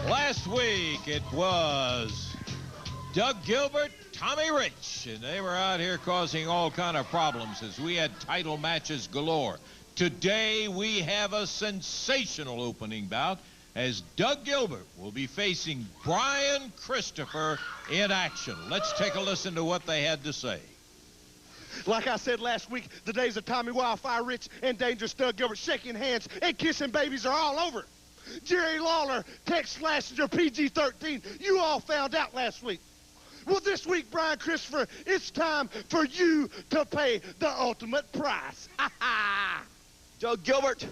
Last week it was Doug Gilbert, Tommy Rich, and they were out here causing all kind of problems as we had title matches galore. Today we have a sensational opening bout as Doug Gilbert will be facing Brian Christopher in action. Let's take a listen to what they had to say. Like I said last week, the days of Tommy Wildfire Rich and Dangerous Doug Gilbert shaking hands and kissing babies are all over. Jerry Lawler, Tex Slazenger, PG-13, you all found out last week. Well, this week, Brian Christopher, it's time for you to pay the ultimate price. Doug Gilbert,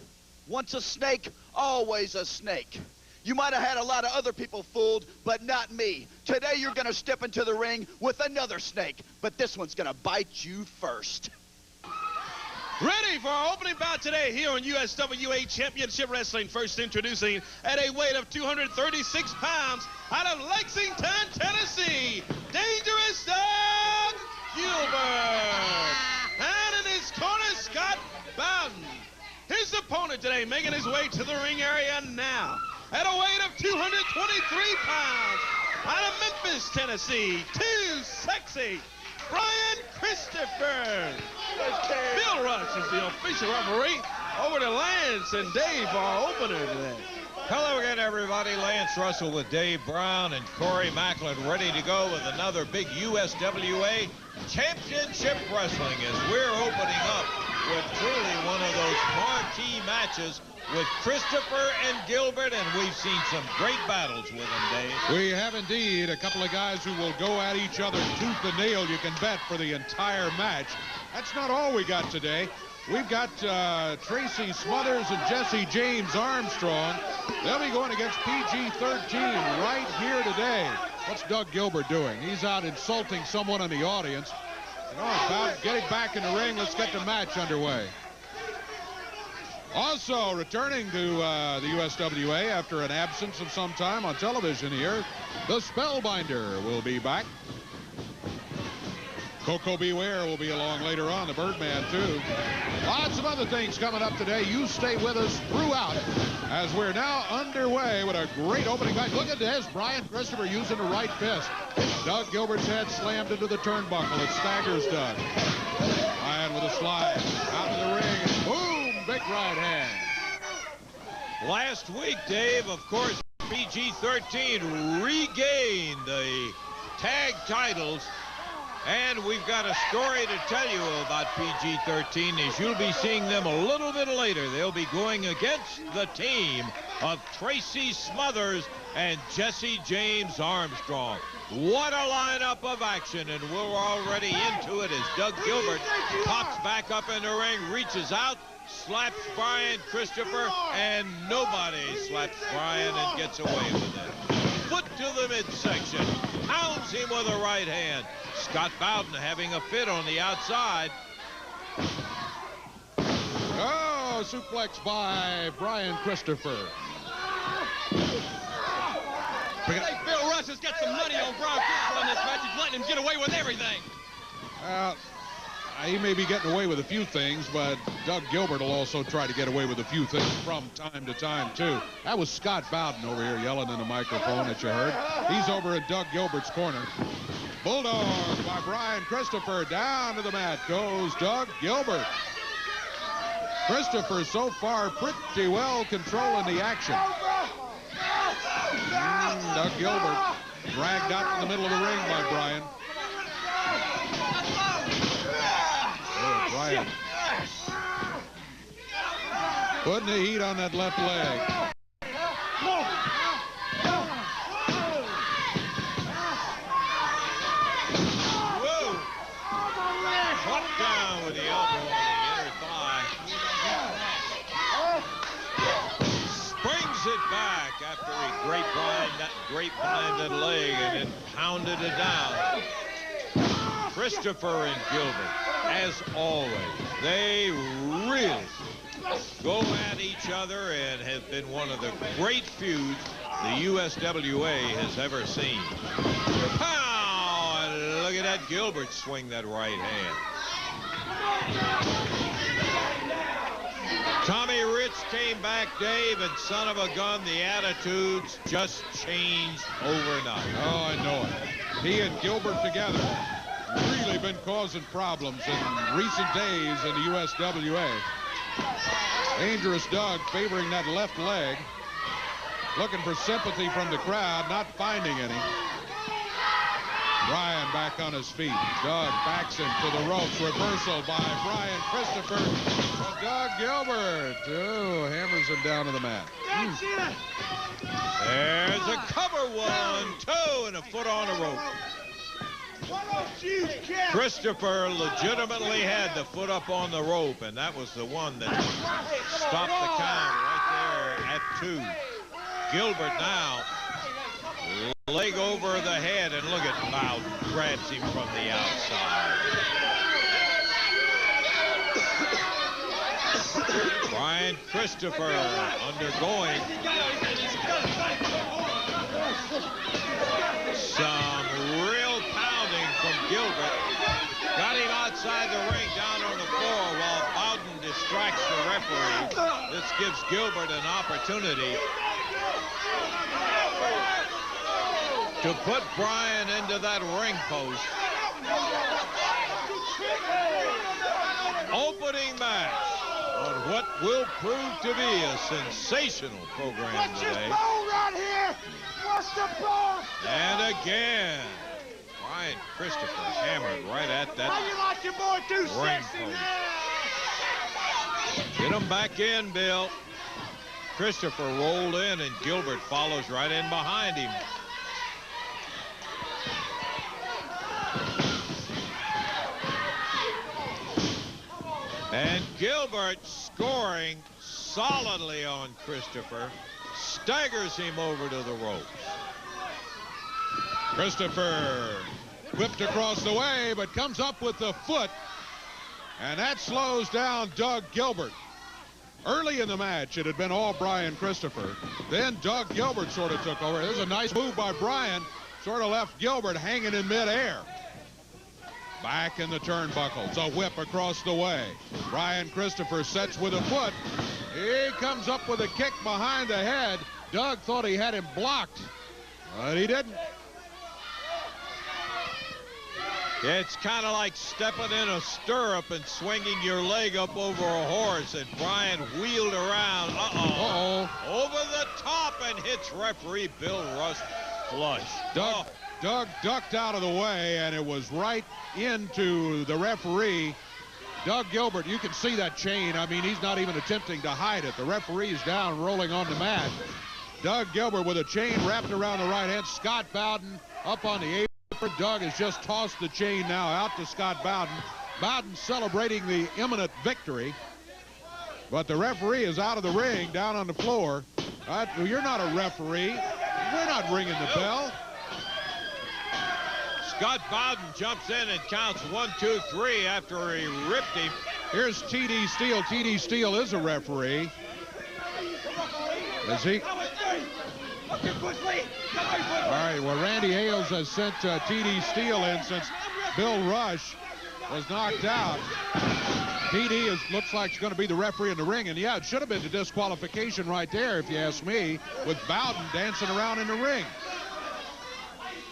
once a snake, always a snake. You might have had a lot of other people fooled, but not me. Today you're going to step into the ring with another snake, but this one's going to bite you first. Ready for our opening bout today here on USWA Championship Wrestling. First introducing at a weight of 236 pounds out of Lexington, Tennessee, Dangerous Doug Gilbert. And in his corner, Scott Bowden. His opponent today making his way to the ring area now at a weight of 223 pounds out of Memphis, Tennessee, too sexy, Brian Christopher. Bill Rush is the official referee. Over to Lance and Dave, our opener today. Hello again, everybody. Lance Russell with Dave Brown and Corey Macklin ready to go with another big USWA Championship Wrestling as we're opening up with truly one of those marquee matches with Christopher and Gilbert, and we've seen some great battles with them, Dave. We have indeed a couple of guys who will go at each other tooth and nail, you can bet, for the entire match. That's not all we got today. We've got Tracy Smothers and Jesse James Armstrong. They'll be going against PG-13 right here today. What's Doug Gilbert doing? He's out insulting someone in the audience. About getting back in the ring, let's get the match underway. Also returning to the USWA after an absence of some time on television here, the Spellbinder will be back. Koko B Ware will be along later on, the Birdman too. Lots of other things coming up today. You stay with us throughout as we're now underway with a great opening match. Look at this, Brian Christopher using the right fist. Doug Gilbert's head slammed into the turnbuckle. It staggers Doug. Brian with a slide out of the ring. And boom, big right hand. Last week, Dave, of course, PG-13 regained the tag titles. And we've got a story to tell you about PG-13 as you'll be seeing them a little bit later. They'll be going against the team of Tracy Smothers and Jesse James Armstrong. What a lineup of action, and we're already into it as Doug Gilbert pops back up in the ring, reaches out, slaps Brian Christopher, and nobody slaps Brian and gets away with it. Foot to the midsection, pounds him with a right hand. Scott Bowden having a fit on the outside. Oh, suplex by Brian Christopher. Bill Rush has got some money on Brian Christopher on this match. He's letting him get away with everything. He may be getting away with a few things, but Doug Gilbert will also try to get away with a few things from time to time, too. That was Scott Bowden over here yelling in the microphone that you heard. He's over at Doug Gilbert's corner. Bulldog by Brian Christopher. Down to the mat goes Doug Gilbert. Christopher so far pretty well controlling the action. Doug Gilbert dragged out in the middle of the ring by Brian. Brian putting the heat on that left leg. Whoa! Shot down with the elbow on the inner thigh. Springs it back after he grapevine that leg and then pounded it down. Christopher and Gilbert, as always, they really go at each other and have been one of the great feuds the USWA has ever seen. Pow! And look at that Gilbert swing that right hand. Tommy Rich came back, Dave, and son of a gun, the attitudes just changed overnight. Oh, I know it. He and Gilbert together really been causing problems in recent days in the USWA. Dangerous Doug favoring that left leg. Looking for sympathy from the crowd, not finding any. Brian back on his feet. Doug backs him to the ropes. Reversal by Brian Christopher. But Doug Gilbert, hammers him down to the mat. There's a cover, 1, 2, and a foot on the rope. Christopher legitimately had the foot up on the rope, and that was the one that stopped the count right there at 2. Gilbert now, leg over the head, and look at Bowden grabs him from the outside. Brian Christopher undergoing some real pounding from Gilbert. Got him outside the ring down on the floor while Bowden distracts the referee. This gives Gilbert an opportunity to put Brian into that ring post. Opening match on what will prove to be a sensational program today. Right here. What's the ball? And again, Brian Christopher hammered right at that How you like your boy too ring sexy post. Get him back in, Bill. Christopher rolled in, and Gilbert follows right in behind him. And Gilbert scoring solidly on Christopher, staggers him over to the ropes. Christopher whipped across the way, but comes up with the foot, and that slows down Doug Gilbert. Early in the match, it had been all Brian Christopher. Then Doug Gilbert sort of took over. This is a nice move by Brian, sort of left Gilbert hanging in midair. Back in the turnbuckles, a whip across the way. Brian Christopher sets with a foot. He comes up with a kick behind the head. Doug thought he had him blocked, but he didn't. It's kind of like stepping in a stirrup and swinging your leg up over a horse, and Brian wheeled around. Over the top and hits referee Bill Rush flush. Doug ducked out of the way, and it was right into the referee. Doug Gilbert, you can see that chain. I mean, he's not even attempting to hide it. The referee's down, rolling on the mat. Doug Gilbert with a chain wrapped around the right hand. Scott Bowden up on the apron. Doug has just tossed the chain now out to Scott Bowden. Bowden celebrating the imminent victory. But the referee is out of the ring, down on the floor. You're not a referee. We're not ringing the bell. Scott Bowden jumps in and counts 1, 2, 3 after he ripped him. Here's T.D. Steele. T.D. Steele is a referee. Is he? All right, well, Randy Hales has sent T.D. Steele in since Bill Rush was knocked out. T.D. looks like he's going to be the referee in the ring, and yeah, it should have been the disqualification right there, if you ask me, with Bowden dancing around in the ring.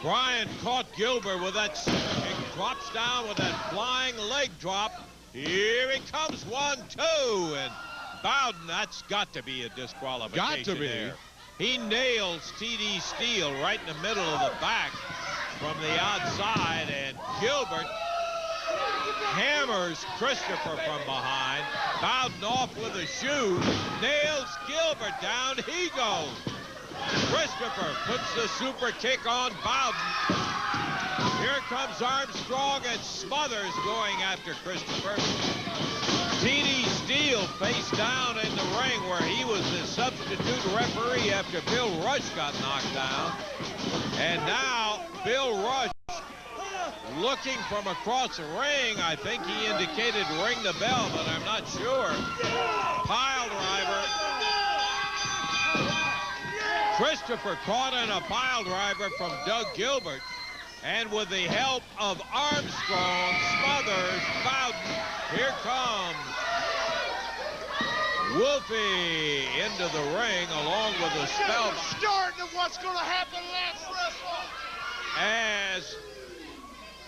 Brian caught Gilbert with that, he drops down with that flying leg drop. Here he comes, 1, 2, and Bowden, that's got to be a disqualification. Got to be. There. He nails T.D. Steele right in the middle of the back from the outside, and Gilbert hammers Christopher from behind. Bowden off with a shoe, nails Gilbert down. He goes. Christopher puts the super kick on Bowden. Here comes Armstrong and Smothers going after Christopher. T.D. Steele face down in the ring where he was the substitute referee after Bill Rush got knocked down. And now Bill Rush looking from across the ring. I think he indicated ring the bell, but I'm not sure. Pile driver. Christopher caught in a pile driver from Doug Gilbert. And with the help of Armstrong, Smothers, Bowden, here comes Wolfie into the ring along with the spell. Starting of what's going to happen next. As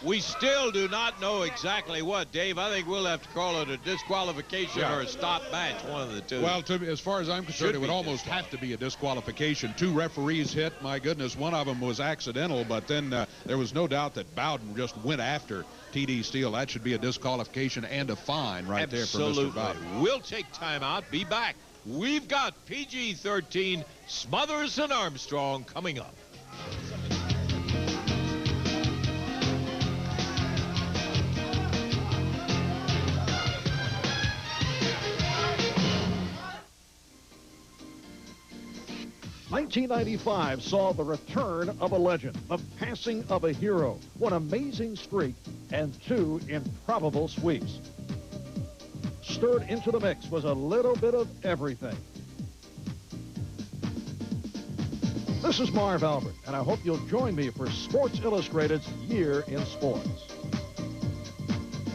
We still do not know exactly what, Dave. I think we'll have to call it a disqualification or a stop match, one of the two. Well, as far as I'm concerned, it would almost have to be a disqualification. 2 referees hit. My goodness, one of them was accidental, but then there was no doubt that Bowden just went after T.D. Steele. That should be a disqualification and a fine right there for Mr. Bowden. We'll take time out. Be back. We've got PG-13, Smothers and Armstrong coming up. '95 saw the return of a legend, the passing of a hero, one amazing streak, and 2 improbable sweeps. Stirred into the mix was a little bit of everything. This is Marv Albert, and I hope you'll join me for Sports Illustrated's Year in Sports.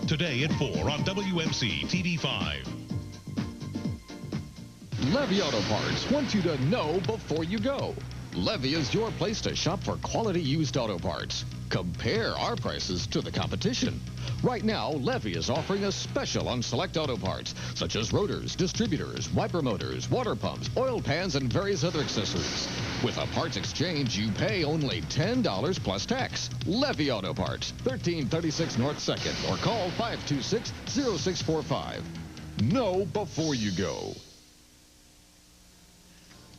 Today at 4 on WMC TV5. Levy Auto Parts wants you to know before you go. Levy is your place to shop for quality used auto parts. Compare our prices to the competition. Right now, Levy is offering a special on select auto parts, such as rotors, distributors, wiper motors, water pumps, oil pans, and various other accessories. With a parts exchange, you pay only $10 plus tax. Levy Auto Parts, 1336 North 2nd, or call 526-0645. Know before you go.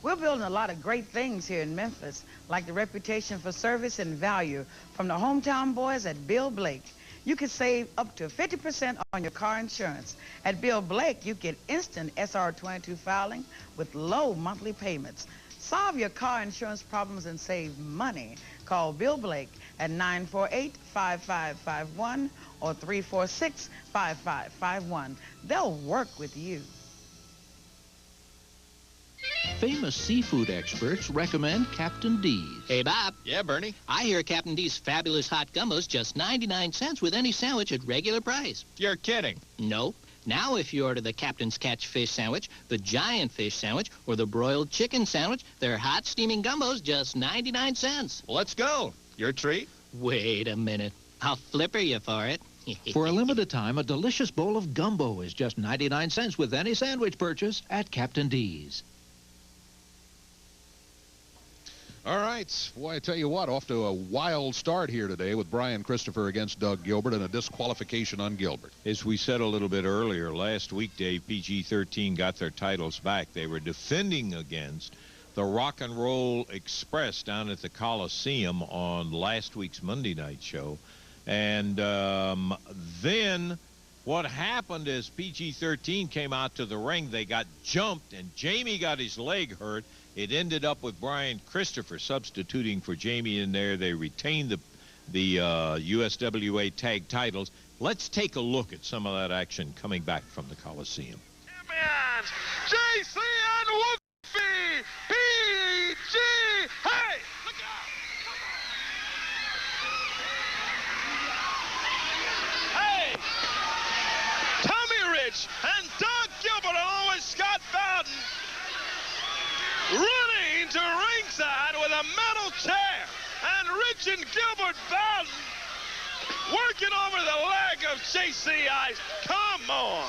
We're building a lot of great things here in Memphis, like the reputation for service and value from the hometown boys at Bill Blake. You can save up to 50% on your car insurance. At Bill Blake, you get instant SR22 filing with low monthly payments. Solve your car insurance problems and save money. Call Bill Blake at 948-5551 or 346-5551. They'll work with you. Famous seafood experts recommend Captain D's. Hey, Bob. Yeah, Bernie? I hear Captain D's fabulous hot gumbos just 99 cents with any sandwich at regular price. You're kidding. No. Now, if you order the Captain's Catch Fish Sandwich, the Giant Fish Sandwich, or the Broiled Chicken Sandwich, they're hot steaming gumbos just 99 cents. Well, let's go. Your treat? Wait a minute. I'll flipper you for it. For a limited time, a delicious bowl of gumbo is just 99 cents with any sandwich purchase at Captain D's. All right. Boy, I tell you what, off to a wild start here today with Brian Christopher against Doug Gilbert and a disqualification on Gilbert. As we said a little bit earlier, last week, Dave, PG-13 got their titles back. They were defending against the Rock and Roll Express down at the Coliseum on last week's Monday night show. And then what happened is PG-13 came out to the ring. They got jumped, and Jamie got his leg hurt. It ended up with Brian Christopher substituting for Jamie in there. They retained the USWA tag titles. Let's take a look at some of that action coming back from the Coliseum. Champions, JC and Wolfie PG. Hey, look out! Hey, Tommy Rich and Doug Gilbert along with Scott Bowden running to ringside with a metal chair, and Rich and Gilbert Bowden working over the leg of JC Ice. Come on.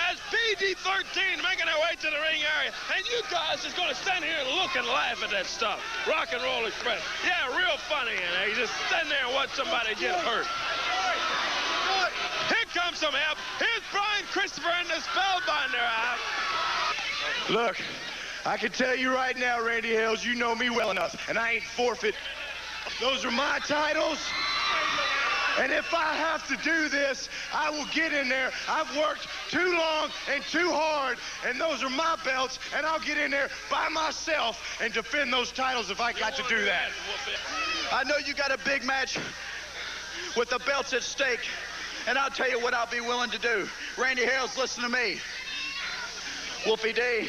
As PG-13 making their way to the ring area, and you guys is going to stand here and look and laugh at that stuff. Rock and Roll Express. Yeah, real funny in there. You just stand there and watch somebody get hurt. Here comes some help. Here's Brian Christopher and the Spellbinder out. Look, I can tell you right now, Randy Hales, you know me well enough, and I ain't forfeit. Those are my titles, and if I have to do this, I will get in there. I've worked too long and too hard, and those are my belts, and I'll get in there by myself and defend those titles if I got to do that. I know you got a big match with the belts at stake, and I'll tell you what I'll be willing to do. Randy Hales, listen to me. Wolfie D,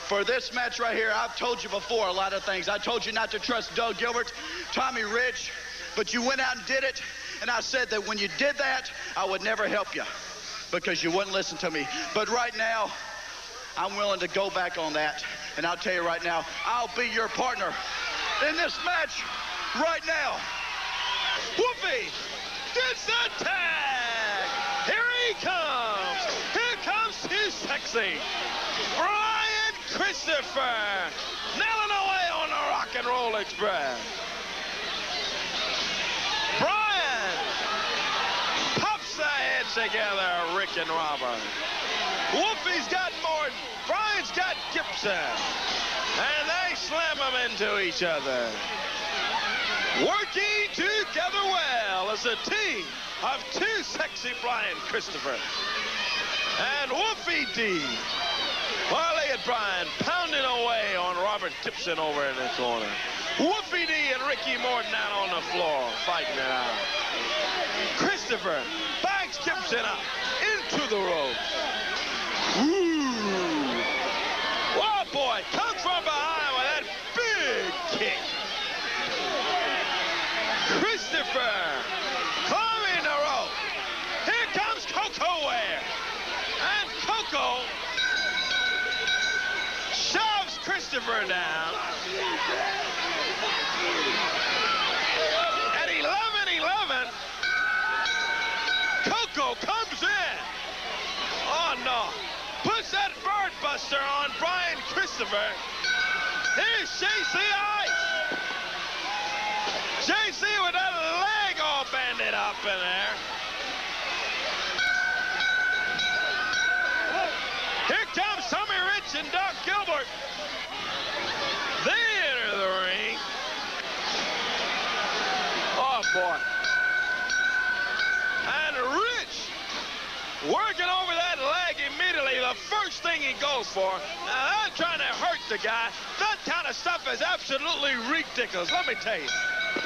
for this match right here, I've told you before a lot of things. I told you not to trust Doug Gilbert, Tommy Rich, but you went out and did it, and I said that when you did that, I would never help you because you wouldn't listen to me. But right now, I'm willing to go back on that, and I'll tell you right now, I'll be your partner in this match right now. Whoopee! Gets the tag. Here he comes. Here comes Too Sexy. Brian Christopher. Nailing away on the Rock and Roll Express. Brian pops the heads together, Rick and Robert. Wolfie's got Morton. Brian's got Gibson. And they slam them into each other. Working together well as a team of Too Sexy Brian Christopher and Wolfie D. Marley and Brian pounding away on Robert Gibson over in the corner. Wolfie D and Ricky Morton out on the floor fighting it out. Christopher backs Gibson up into the ropes. Ooh. Oh boy, comes from behind with that big kick. Christopher climbing the rope. Here comes Koko Ware. And Koko shoves Christopher down. At 11-11, Koko comes in. Oh no. Puts that bird buster on Brian Christopher. Here's JC Ice. JC with that leg all banded up in there. Here comes Tommy Rich and Doc Gilbert. They enter the ring. Oh, boy. And Rich working over that leg immediately. The first thing he goes for. Now, I'm trying to hurt the guy. That kind of stuff is absolutely ridiculous. Let me tell you.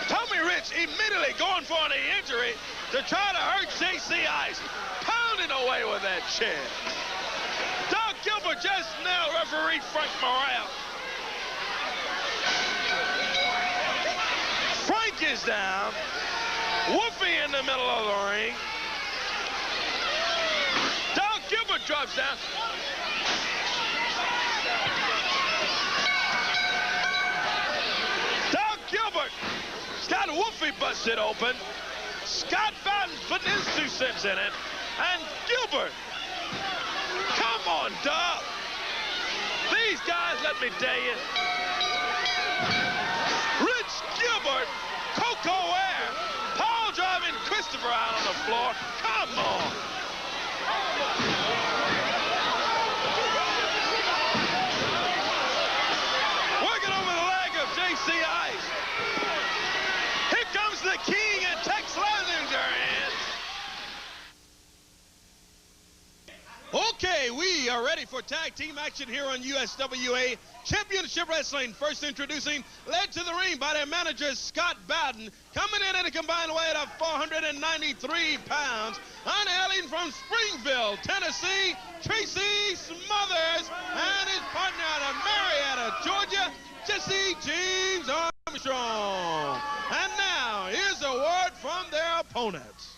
Tommy Rich immediately going for the injury to try to hurt JC Ice. Pounding away with that chair. Doc Gilbert just nailed referee Frank Morale. Frank is down. Wolfie in the middle of the ring. Doc Gilbert drops down. Doc Gilbert got Wolfie busted open. Scott Bowden putting his 2 cents in it. And Gilbert. Come on, Doc. These guys, let me tell you. Rich Gilbert, Koko Ware, power driving Christopher out on the floor. Come on. Working over the leg of JC Ice. Here comes the King and Tex Slazenger. Okay, we are ready for tag team action here on USWA Championship Wrestling. First introducing, led to the ring by their manager, Scott Bowden, coming in at a combined weight of 493 pounds. Unhailing from Springfield, Tennessee, Tracy Smothers, and his partner out of Marietta, Georgia, Jesse James Armstrong. And now, here's a word from their opponents.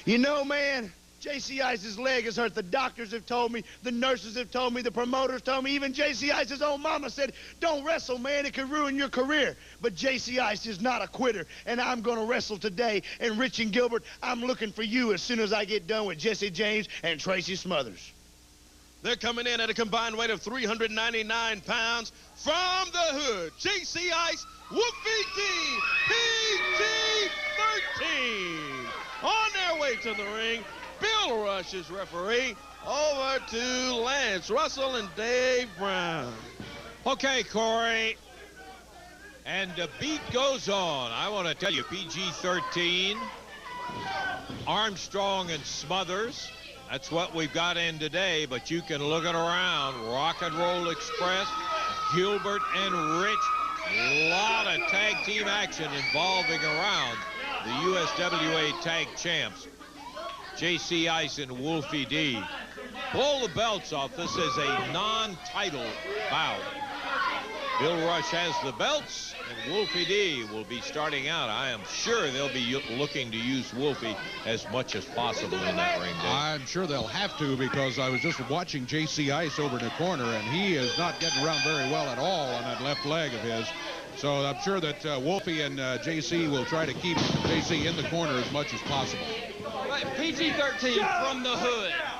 You know, man, JC Ice's leg has hurt. The doctors have told me, the nurses have told me, the promoters told me, even JC Ice's own mama said, don't wrestle, man, it could ruin your career. But JC Ice is not a quitter, and I'm going to wrestle today. And Rich and Gilbert, I'm looking for you as soon as I get done with Jesse James and Tracy Smothers. They're coming in at a combined weight of 399 pounds. From the hood, JC Ice, Wolfie D, PG-13. On their way to the ring, Bill Rush is referee. Over to Lance Russell and Dave Brown. Okay, Corey. And the beat goes on. I want to tell you, PG-13, Armstrong and Smothers. That's what we've got in today, but you can look it around. Rock and Roll Express, Gilbert and Rich. A lot of tag team action involving around the USWA Tag Champs. JC Ice and Wolfie D. Pull the belts off. This is a non-title bout. Bill Rush has the belts, and Wolfie D will be starting out. I am sure they'll be looking to use Wolfie as much as possible in that ring, Dave. I'm sure they'll have to, because I was just watching JC Ice over in the corner, and he is not getting around very well at all on that left leg of his. So I'm sure that Wolfie and JC will try to keep JC in the corner as much as possible. PG-13 from the hood.